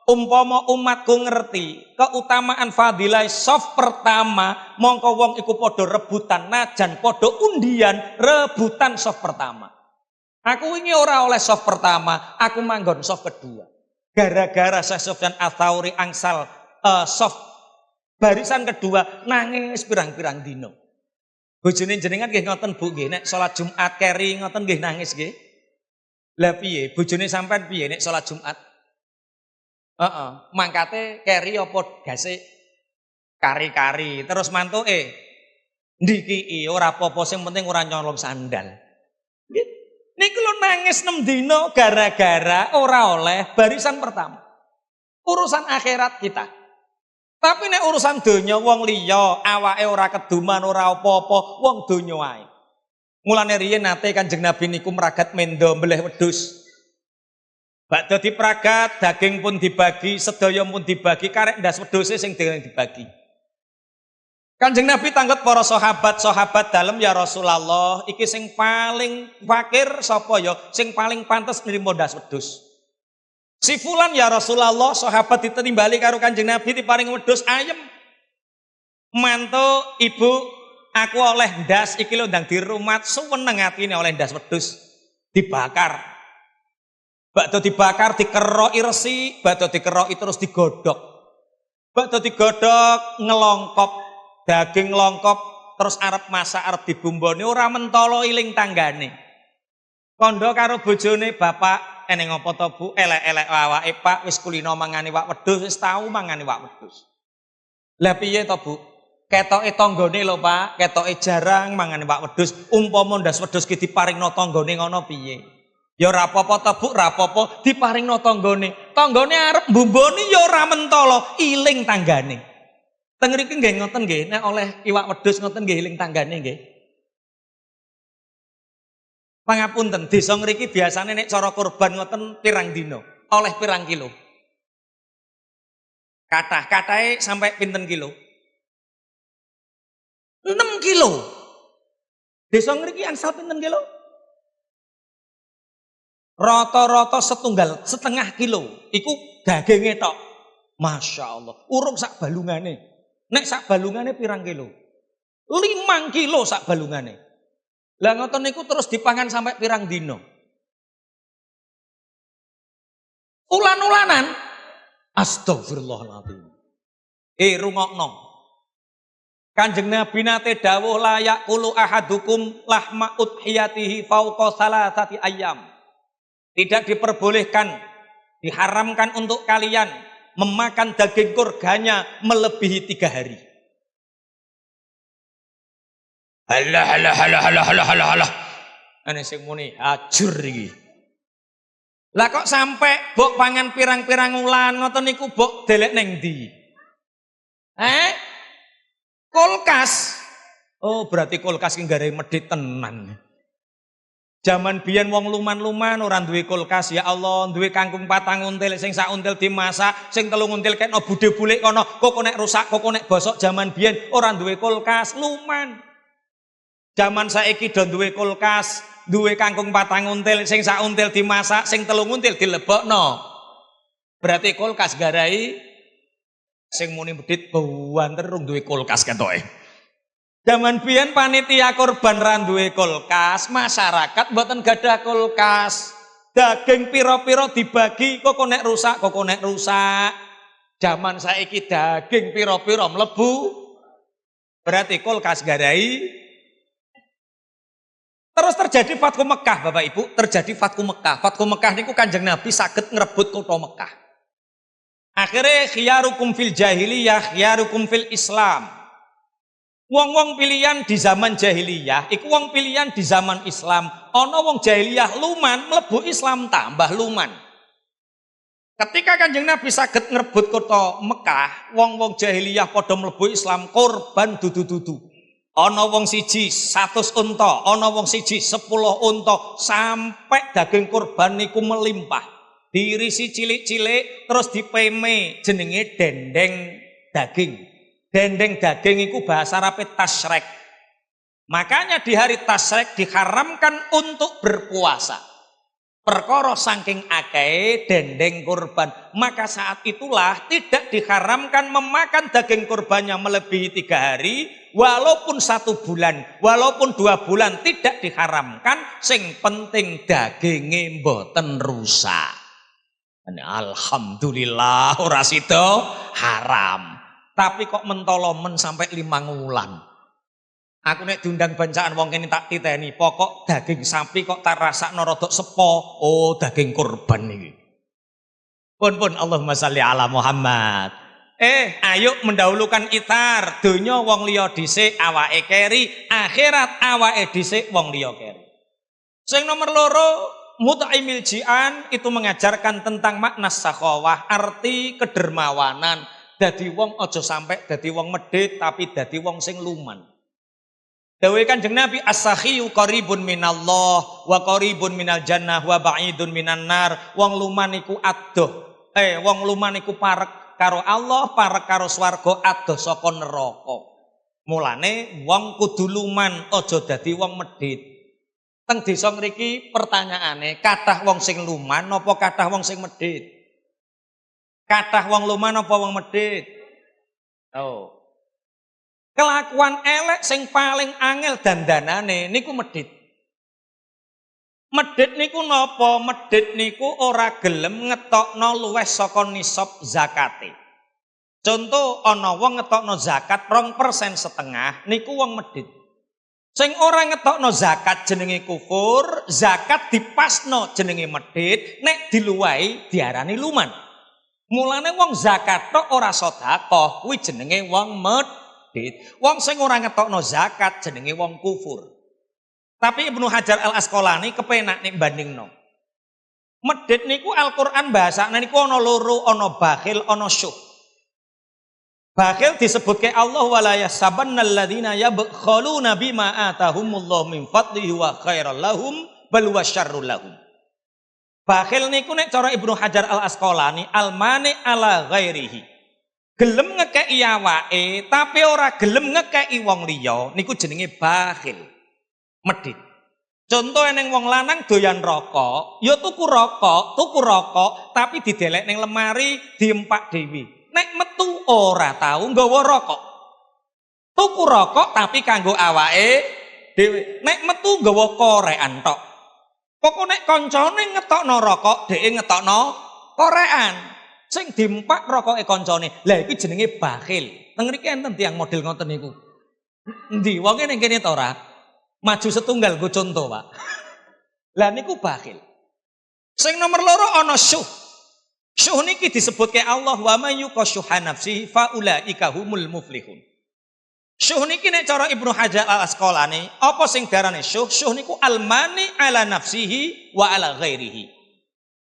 umpama umatku ngerti keutamaan fadilah saf pertama, mongko wong iku padha rebutan najan padha undian rebutan saf pertama. Aku wingi ora oleh saf pertama, aku manggon saf kedua. Gara-gara Syekh Sufyan Ats-Tsauri angsal saf barisan kedua nangis pirang-pirang dino. Bojone jenengan nggih ngoten Bu nggih nek salat Jumat keri ngoten nggih nangis nggih. Lah piye bojone sampean piye nek salat Jumat? Mangkate keri apa gase kari-kari terus mantuke ndiki ora apa-apa sing penting ora nyolong sandal. Nggih. Niku lho nangis 6 dino gara-gara ora oleh barisan pertama. Urusan akhirat kita. Tapi nek urusan donya wong liya, awake ora keduman, ora apa-apa, wong donya wae. Mulane riyen nate Kanjeng Nabi niku meragat mendo mbeleh wedhus. Badhe dipragat, daging pun dibagi, sedaya pun dibagi, karek ndas wedhuse sing dibagi. Kanjeng Nabi tanglet para sahabat dalem ya Rasulullah, iki sing paling fakir sapa ya? Sing paling pantes nrimo ndas wedhus. Si fulan ya Rasulullah, sahabat ditimbali karo Kanjeng Nabi diparing wedhus ayem. Mantu ibu, aku oleh ndas iki lho ndang dirumat, suweneng atine oleh ndas wedhus dibakar. Bakdo dibakar dikeroki resi, bakdo dikeroki terus digodhog. Bakdo digodhog ngelongkop, daging longkop terus arep masak arep dibumboni ora mentolo iling tanggane. Kandha karo bojone, bapak eneng apa to Bu? Elek-elek awake Pak, wis kulino mangani wak wedhus, wis tau mangani wak wedhus. Lah piye to Bu? Ketoke tanggane lho Pak, ketoke jarang mangani wak wedhus, umpama ndas wedhus ki diparingno tanggane ngono piye? Ya ora apa-apa to Bu, ora apa-apa diparingno tanggane. Tanggane arep mbumboni ya ora mentolo, iling tanggane. Teng mriki nggih ngoten nggih, nek oleh iwak wedhus ngoten nggih iling tanggane nggih. Pangapunten, desa ngriki biasane nek cara kurban ngoten pirang dino, oleh pirang kilo. Katahe sampai pinten kilo? 6 kilo. Desa ngriki angsal pinten kilo? Rata-rata setengah kilo. Iku daginge tok. Masya Allah. Urung sak balungane. Nek sak balungane pirang kilo? 5 kilo sak balungane. Lah ngoten niku terus dipangan sampai pirang dino. Ulan-ulanan. Astagfirullahaladzim. Rungokno. Kanjeng Nabi nate dawuh layak kulu ahadukum lahma udhiyatihi fauqa salasati ayyam. Tidak diperbolehkan, diharamkan untuk kalian memakan daging kurganya melebihi 3 hari. Halah. Ane sing muni hajur iki. Lah kok sampai mbok pangan pirang-pirang wulan ngoten niku mbok delek ning ndi? Kulkas. Oh, berarti kulkas ki gare medhit tenan. Jaman biyen wong luman-luman ora duwe kulkas, ya Allah, duwe kangkung 4 until sing sak until dimasak, sing 3 until kena budhe bulik kono, kok nek rusak, kok nek bosok. Jaman biyen ora duwe kulkas, luman. Jaman saiki do duwe kulkas, duwe kangkung 4 until sing sak until dimasak, sing 3 until dilebokno. Berarti kulkas garai sing muni medhit banter rung duwe kulkas ketoke. Zaman biyen panitia korban ra duwe kulkas, masyarakat mboten gadah kulkas. Daging pira-pira dibagi, kok nek rusak, kok nek rusak. Zaman saiki daging pira-pira mlebu. Berarti kulkas garai. Terus terjadi Fathu Mekah, Bapak Ibu, terjadi Fathu Mekah. Fathu Mekah niku Kanjeng Nabi saged ngrebut kota Mekah. Akhirnya khiyarukum fil jahiliyah, khiyarukum fil Islam. Wong-wong pilihan di zaman jahiliyah, iku wong pilihan di zaman Islam. Ana wong jahiliyah luman, mlebu Islam tambah luman. Ketika Kanjeng Nabi saged ngrebut kota Mekah, wong-wong jahiliyah padha mlebu Islam, korban dudu-dudu. Ana wong siji 100 unta, ana wong siji 10 unta, sampai daging korban niku melimpah. Diirisi cilik-cilik terus dipeme jenenge dendeng daging. Dendeng daging itu bahasa Arabe tasyrek. Makanya di hari tasyrek diharamkan untuk berpuasa. Perkara saking akeh dendeng kurban. Maka saat itulah tidak diharamkan memakan daging kurbannya melebihi 3 hari. Walaupun 1 bulan, walaupun 2 bulan tidak diharamkan. Sing penting dagingnya mboten rusak. Alhamdulillah ora sida haram. Tapi kok mentolomen sampai 5 wulan. Aku nek diundang bancaan wong kene tak titeni, pokok daging sapi kok tak rasakno rada sepo. Oh, daging kurban iki. Pun Allahumma shalli ala Muhammad. Ayo mendahulukan itar. Donya wong liya dhisik awake keri, akhirat awake dhisik wong liya keri. Sing nomor 2, mut'imil ji'an itu mengajarkan tentang makna sakhawah, arti kedermawanan. Dadi wong aja sampai dadi wong medhit tapi dadi wong sing luman. Dawuhe Kanjeng Nabi as-sakhiyu qaribun minallah wa qaribun minal jannah wa ba'idun minan nar. Wong luman iku adoh. Wong luman iku parek karo Allah, parek karo swarga, adoh saka neraka. Mulane wong kudu luman, aja dadi wong medhit. Teng desa mriki pertanyaane, kathah wong sing luman napa kathah wong sing medhit? Kathah wong luman apa wong medhit? Oh. Kelakuan elek sing paling angel dandanane niku medhit. Medhit niku napa? Medhit niku ora gelem ngetokno luwih saka nisab zakate. Contoh ana wong ngetokno zakat 2,5% niku wong medhit. Sing ora ngetokno zakat jenenge kufur, zakat dipasno jenenge medhit, nek diluwahi diarani luman. Mulane wong zakat tok ora sedekah kuwi jenenge wong medhit. Wong sing ora ngetokno zakat jenenge wong kufur. Tapi Ibnu Hajar Al-Asqalani kepenak nek bandingno. Medhit niku Al-Qur'an bahasane niku ana 2, ana bakhil, ana syuh. Bakhil disebutke Allah wala yasabannal ladzina yabkhaluna bima atahumullahu min fadlihi wa khairal lahum bal wa syarrul lahum. Bakhil niku nek cara Ibnu Hajar Al-Asqalani almani ala ghairihi. Gelem ngekeki awake tapi ora gelem ngekeki wong liya niku jenenge bakhil. Medhit. Contoh eneng wong lanang doyan rokok, ya tuku rokok tapi didelek ning lemari diempak dhewe. Nek metu ora tau nggawa rokok. Tuku rokok tapi kanggo awake dhewe. Nek metu nggawa korekan tok. Pokok nek koncone ngetokno rokok, dhek ngetokno korekan. Sing dimpak rokoke koncone. Lah iki jenenge bakhil. Teng mriki enten tiyang model ngoten niku. Endi wonge ning kene ta ora? Maju setunggal go contoh, Pak. Lah niku bakhil. Sing nomor 2 ana syuh. Syuh niki disebutke Allah wa may yuqashuha nafsihi fa ulaika humul muflihun. Syuh niki nek cara Ibnu Hajar Al-Asqalani, apa sing diarani syuh? Syuh niku almani ala nafsihi wa ala ghairihi.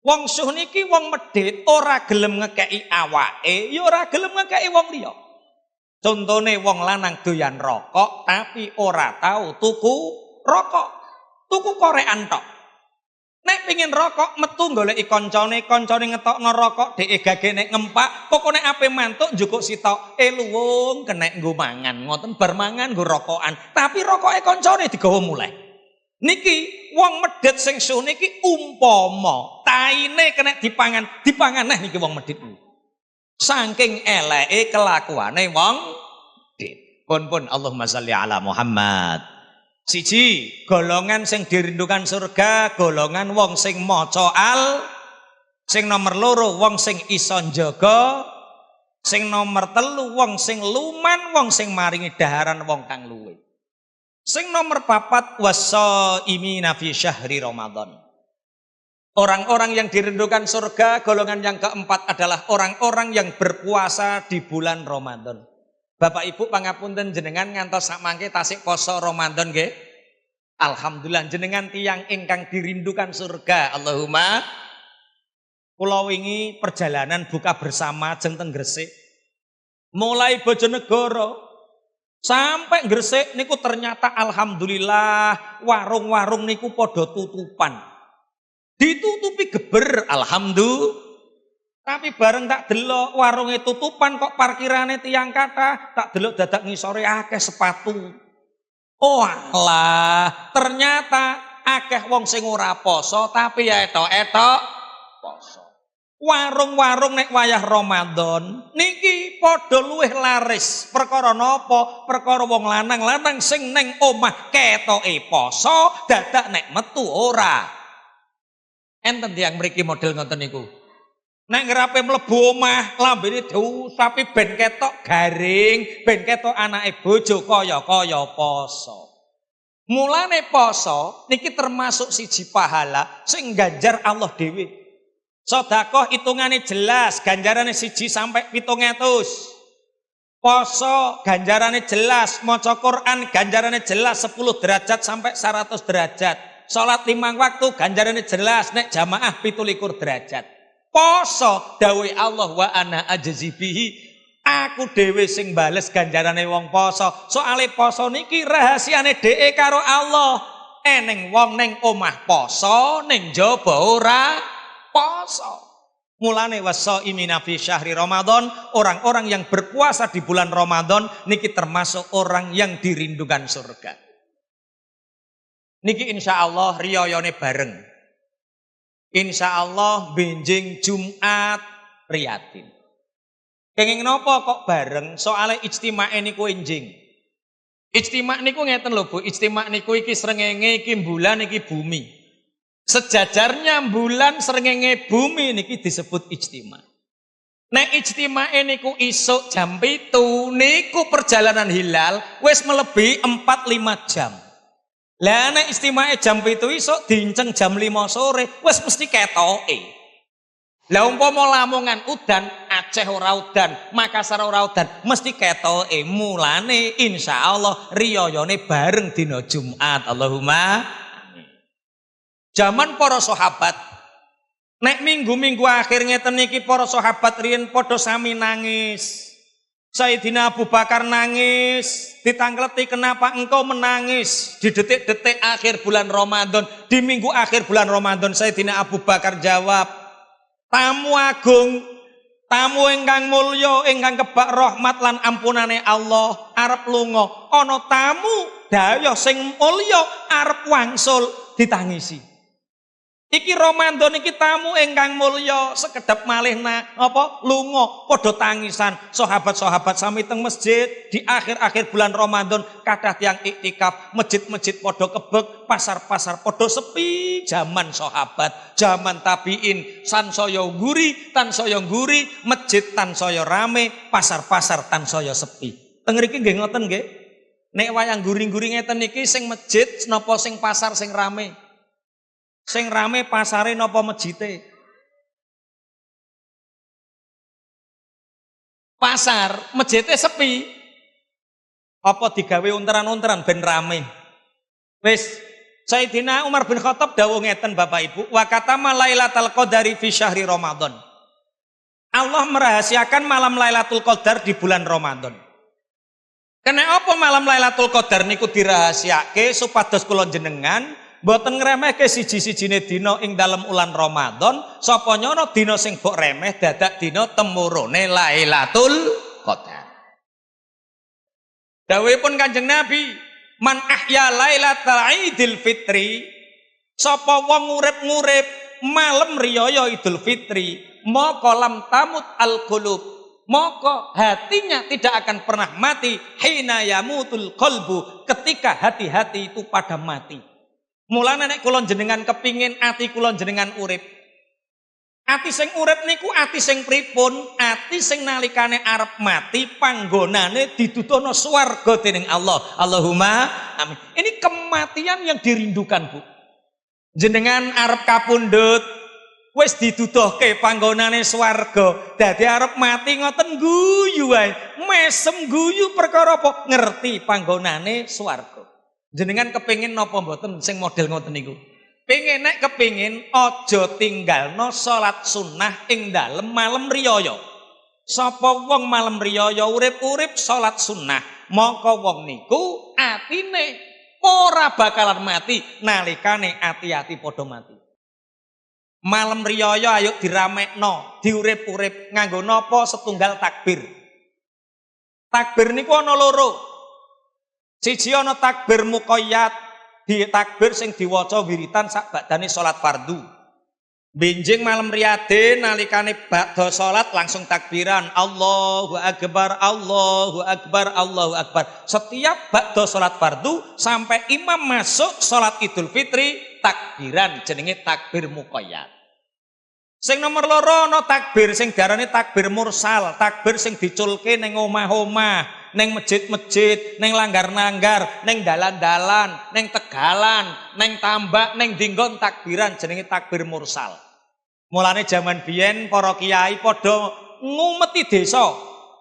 Wong syuh niki wong medhit ora gelem ngekeki awake, ya ora gelem ngekeki wong liya. Contone wong lanang doyan rokok tapi ora tahu tuku rokok. tuku korekan tok. Nek pengin rokok metu goleki kancane ngetokno rokok dhek gage nek ngempak, pokoknya ape mantuk njukuk sitok. Luwung kenek nggo mangan, ngoten bar mangan nggo rokokan, tapi rokoke kancane digawa muleh. Niki wong medhit sing suh niki umpama taine kena dipangan neh niki wong medhit. Saking eleke kelakuane wong medhit. Pun Allahumma sholli ala Muhammad. Siji, golongan sing dirindukan surga, golongan wong sing maca sing nomor loro wong sing iso njaga, sing nomor telu wong sing luman, wong sing maringi daharan wong kang luwe. Sing nomor papat wasaimina fi syahri Ramadan. Orang-orang yang dirindukan surga, golongan yang keempat adalah orang-orang yang berpuasa di bulan Ramadan. Bapak Ibu pangapunten jenengan ngantos sak mangke tasik poso Ramadan nggih. Alhamdulillah jenengan tiyang ingkang dirindukan surga. Allahumma. Kula wingi perjalanan buka bersama jeng teng Gresik. Mulai Bojonegoro sampai Gresik niku ternyata alhamdulillah warung-warung niku padha tutupan. Ditutupi geber alhamdulillah. Tapi bareng tak delok warunge tutupan kok parkirane tiyang kathah, tak delok dadak ngisore akeh sepatu. Oh alah, ternyata akeh wong sing ora poso tapi ya etok-etok poso. Warung-warung nek wayah Ramadan niki padha luwih laris. Perkara napa? Perkara wong lanang-lanang sing ning omah ketoke poso, dadak nek metu ora. Enten tiyang mriki model ngoten niku. Nek ngerape mlebu omah lambene diusapi ben ketok garing, ben ketok anake bojo kaya-kaya poso. Mulane poso niki termasuk siji pahala sing ganjar Allah dhewe. Sedekah hitungane jelas, ganjarane 1 sampai 700. Poso ganjarane jelas, maca Quran ganjarane jelas 10 derajat sampai 100 derajat. Salat 5 waktu ganjarane jelas nek jamaah 17 derajat. Poso dawuh Allah wa ana ajzi bihi, aku dhewe sing bales ganjarane wong poso. Soale poso niki rahasiane dheke karo Allah. Eneng wong ning omah poso, ning jaba ora poso. Mulane wasaimina fi syahri Ramadan, orang-orang yang berpuasa di bulan Ramadan niki termasuk orang yang dirindukan surga. Niki insyaallah riyayane bareng. Insya Allah benjing Jumat prihatin. Kenging nopo kok bareng? Soale ijtima'e niku enjing. Ijtima' niku ngeten lho Bu, ijtima' niku iki srengenge, iki bulan, iki bumi. Sejajarnya bulan srengenge bumi niki disebut ijtima'. Nek ijtima'e niku isuk jam 7 niku perjalanan hilal wis melebihi 4-5 jam. Lah nek istima'e jam 7 isuk diinceng jam 5 sore wis mesti ketoke. Lah umpama Lamongan udan, Aceh ora udan, Makassar ora udan, mesti ketoke. Mulane insyaallah riyayane bareng dina Jumat. Allahumma amin. Zaman para sahabat nek minggu-minggu akhir ngeten niki para sahabat riyen padha sami nangis. Sayyidina Abu Bakar nangis, ditangkleti kenapa engkau menangis di detik-detik akhir bulan Ramadan, di minggu akhir bulan Ramadan. Sayyidina Abu Bakar jawab, tamu agung, tamu ingkang mulya, ingkang kebak rahmat lan ampunane Allah arep lunga. Ana tamu daya sing mulya arep wangsul ditangisi. Iki Ramadan iki tamu ingkang mulya sekedap malih lunga padha tangisan. Sahabat-sahabat sami teng masjid di akhir-akhir bulan Ramadan kathah tiyang iktikaf, masjid-masjid padha kebek, pasar-pasar padha sepi. Zaman sahabat, zaman tabiin sansaya ngguri, tansaya ngguri, masjid tansaya rame, pasar-pasar tansaya sepi. Teng mriki nggih ngoten nggih. Nek wayang ngguri-ngguri ngeten niki sing masjid napa sing pasar sing rame? Sing rame pasare napa mejite? Pasar, mejite sepi. Apa digawe unteran-unteran ben rame? Wis, Sayyidina Umar bin Khattab dawuh ngeten Bapak Ibu, wa katama Lailatul Qadari fi syahri Ramadan. Allah merahasiakan malam Lailatul Qadar di bulan Ramadan. Kenapa malam Lailatul Qadar niku dirahasiake supados kula jenengan Mboten ngremehke siji-sijine dina ing dalem ulan Ramadan, sapa nyono dina sing mbok remeh dadak dina temurune Lailatul Qadar. Dawuhipun Kanjeng Nabi, man ahya lailatal Idul Fitri, sapa wong urip-urip malam riyaya Idul Fitri, maka lam tamut al-qulub, maka hatinya tidak akan pernah mati, hina yamutul qalbu, ketika hati-hati itu pada mati. Mulane nek kula jenengan kepingin ati kula jenengan urip, ati sing urip niku ati sing pripun? Ati sing nalikane arep mati panggonane didudono swarga dening Allah. Allahumma amin. Ini kematian yang dirindukan, Bu. Jenengan arep kapundhut wis diduduhke panggonane swarga, dadi arep mati ngoten guyu wae. Mesem guyu perkara apa? Ngerti panggonane swarga. Jenengan kepingin napa mboten sing model ngoten niku? Pengen nek kepingin aja tinggalno salat sunnah ing dalem malam riyaya. Sapa wong malam riyaya urip-urip salat sunnah, maka wong niku atine ora bakalan mati nalikane ati-ati padha mati. Malam riyaya ayo diramekno, diurip-urip nganggo napa? Setunggal takbir. Takbir niku ana loro. Siji ana takbir muqayyad, di takbir sing diwaca wiritan sak badane salat fardu. Benjing malam riyade nalikane badha salat langsung takbiran Allahu akbar, Allahu akbar, Allahu akbar. Setiap badha salat fardu sampai imam masuk salat Idul Fitri takbiran jenenge takbir muqayyad. Sing nomor loro ana takbir sing diarani takbir mursal, takbir sing diculke ning omah-omah, ning masjid-masjid, ning langgar-langgar, ning dalan-dalan, ning tegalan, ning tambak, ning dinggon takbiran jenenge takbir mursal. Mulane jaman biyen para kiai padha ngumeti desa,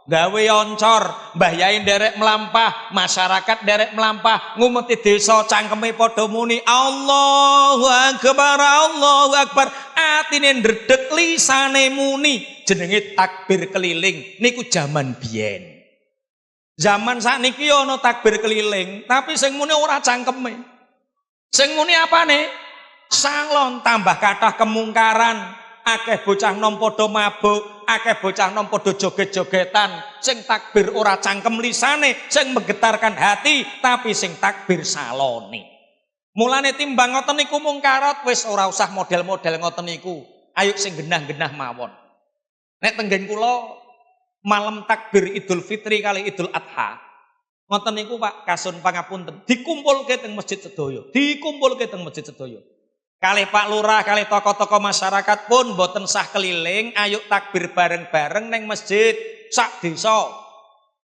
gawe oncor, mbah yai nderek melampah, masyarakat nderek melampah, ngumeti desa cangkeme padha muni Allahu akbar, Allahu akbar. Atine ndredeg lisane muni jenenge takbir keliling. Niku jaman biyen. Zaman sakniki ana takbir keliling, tapi sing muni ora cangkeme. Sing muni apane? Salon, tambah kathah kemungkaran, akeh bocah nom padha mabuk, akeh bocah nom padha joget-jogetan. Sing takbir ora cangkem lisane, sing menggetarkan hati, tapi sing takbir salone. Mulane timbang ngoten niku mungkarat, wis ora usah model-model ngoten niku. Ayo sing genah-genah mawon. Nek tenggen kula malam takbir Idul Fitri kali Idul Adha, ngoten niku Pak kasun pangapunten, dikumpulke teng masjid sedaya, dikumpulke teng masjid sedaya. Kali Pak Lurah, kali tokoh-tokoh masyarakat pun boten sah keliling, ayo takbir bareng-bareng neng masjid sak desa.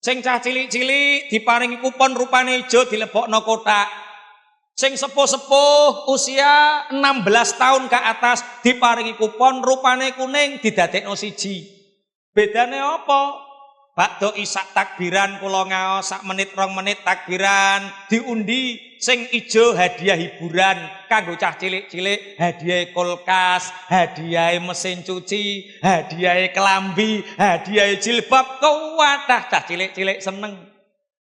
Sing cah cilik-cilik diparingi kupon rupane ijo dilebokno kotak. Sing sepuh-sepuh usia 16 tahun ke atas diparingi kupon rupane kuning didadekno siji. Bedane apa? Bakdo isak takbiran kula ngaos sak menit 2 menit takbiran diundi, sing ijo hadiah hiburan kanggo cah cilik-cilik, hadiah kulkas, hadiah mesin cuci, hadiah kelambi, hadiah jilbab, kuwatah cah cilik-cilik seneng.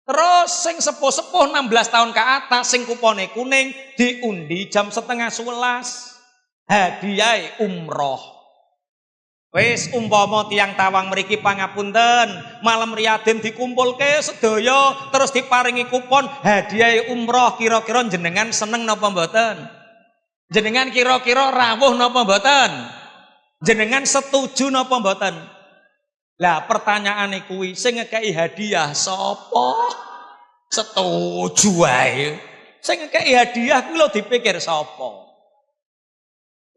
Terus sing sepuh-sepuh 16 tahun ke atas sing kupone kuning diundi jam 10:30 hadiah umroh. Wis umpama tiyang tawang mriki pangapunten, malam riyaden dikumpulke sedaya terus diparingi kupon hadiah umroh, kira-kira jenengan seneng napa mboten? Jenengan kira-kira rawuh napa mboten? Jenengan setuju napa mboten? Lah pertanyaane kuwi sing ngekeki hadiah sapa? Setuju wae. Sing ngekeki hadiah kuwi lho dipikir sapa?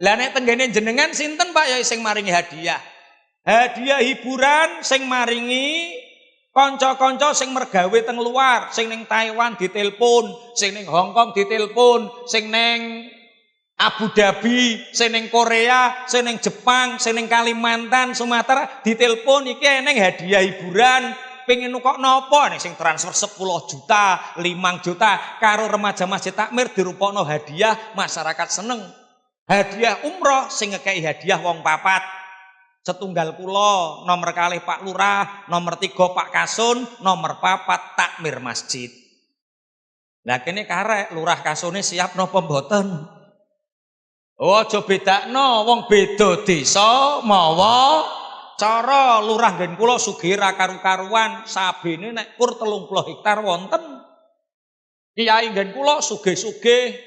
Lah nek tenggene jenengan sinten Pak ya sing maringi hadiah? Hadiah hiburan sing maringi kanca-kanca sing mergawe teng luar, sing ning Taiwan ditelepon, sing ning Hong Kong ditelepon, sing ning Abu Dhabi, sing ning Korea, sing ning Jepang, sing ning Kalimantan, Sumatera ditelepon iki eneng hadiah hiburan. Pengen nukok nopo nih sing transfer 10 juta, 5 juta karo remaja masjid takmir dirupokno hadiah, masyarakat seneng. Hadiah umroh sing ngekei hadiah wong papat. Setunggal kula, nomor kalih Pak Lurah, nomor 3 Pak Kasun, nomor 4 takmir masjid. Lah kene karek lurah kasone siap napa mboten? Oh, aja bedakno wong beda desa mawa cara. Lurah nggen kula sugih ra karu-karuan, sabene nek kur 30 hektar wonten. Kiai nggen kula sugih-sugih,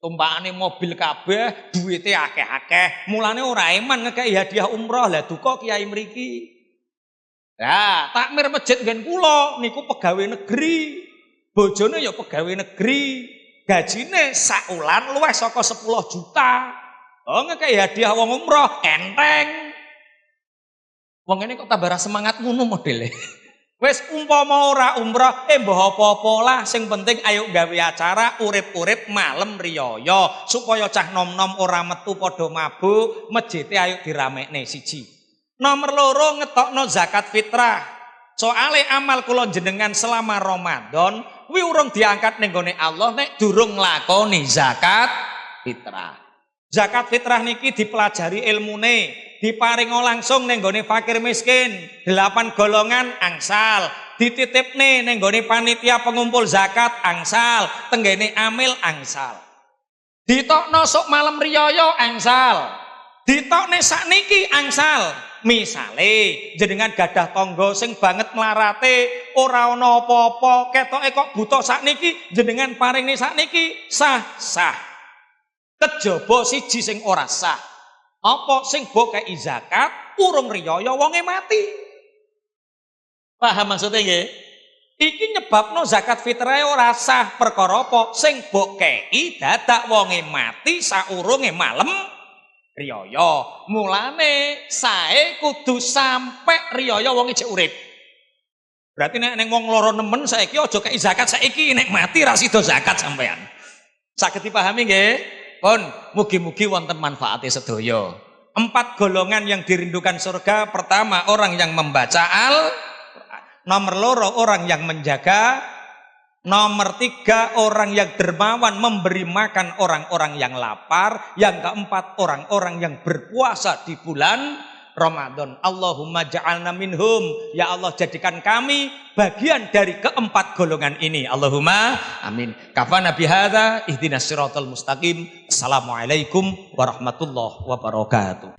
tumpakane mobil kabeh, duwite akeh-akeh. Mulane ora eman ngekeki hadiah umroh. Lah duka kiai mriki. Lah, takmir masjid nggen kula niku pegawai negeri. Bojone ya pegawai negeri. Gajine sak ulan luwih saka 10 juta. Oh ngekeki hadiah wong umroh enteng. Wong ini kok tambah semangat ngono modele. Wis umpama ora umroh mbah apa-apa lah, sing penting ayo gawe acara urip-urip malam riyaya supaya cah nom-nom ora metu padha mabuk, masjid ayo diramekne siji. Nomor loro ngetokno zakat fitrah. Soale amal kula jenengan selama Ramadan kuwi urung diangkat ning gone Allah nek durung nglakoni zakat fitrah. Zakat fitrah niki dipelajari ilmune, diparingo langsung ning gone fakir miskin, 8 golongan angsal, dititipne ning gone panitia pengumpul zakat angsal, tenggene amil angsal. Ditokno sok malam riyaya angsal. Ditokne sakniki angsal. Misale jenengan gadah tangga sing banget mlarate, ora ana apa-apa, ketoke kok buta sakniki, jenengan paringne sakniki sah-sah. Kejaba siji sing ora sah. Apa sing mbok kei zakat urung riyaya wonge mati. Paham maksudnya nggih? Iki nyebabno zakat fitrah ora sah. Perkara apa? Sing mbok kei dadak wonge mati saurunge malem riyaya. Mulane sae kudu sampe riyaya wong ijek urip. Berarti nek ning wong lara nemen saiki aja kei zakat saiki, nek mati ra sida zakat sampean. Saged dipahami nggih? Pun mugi-mugi wonten manfaate sedaya. 4 golongan yang dirindukan surga. Pertama, orang yang membaca Al-Qur'an. Nomor 2, orang yang menjaga. Nomor 3, orang yang dermawan memberi makan orang-orang yang lapar. Yang keempat, orang-orang yang berpuasa di bulan Ramadan. Allahumma ja'alna minhum. Ya Allah, jadikan kami bagian dari keempat golongan ini. Allahumma amin. Kafana bihadza ihdinas siratal mustaqim. Assalamualaikum warahmatullahi wabarakatuh.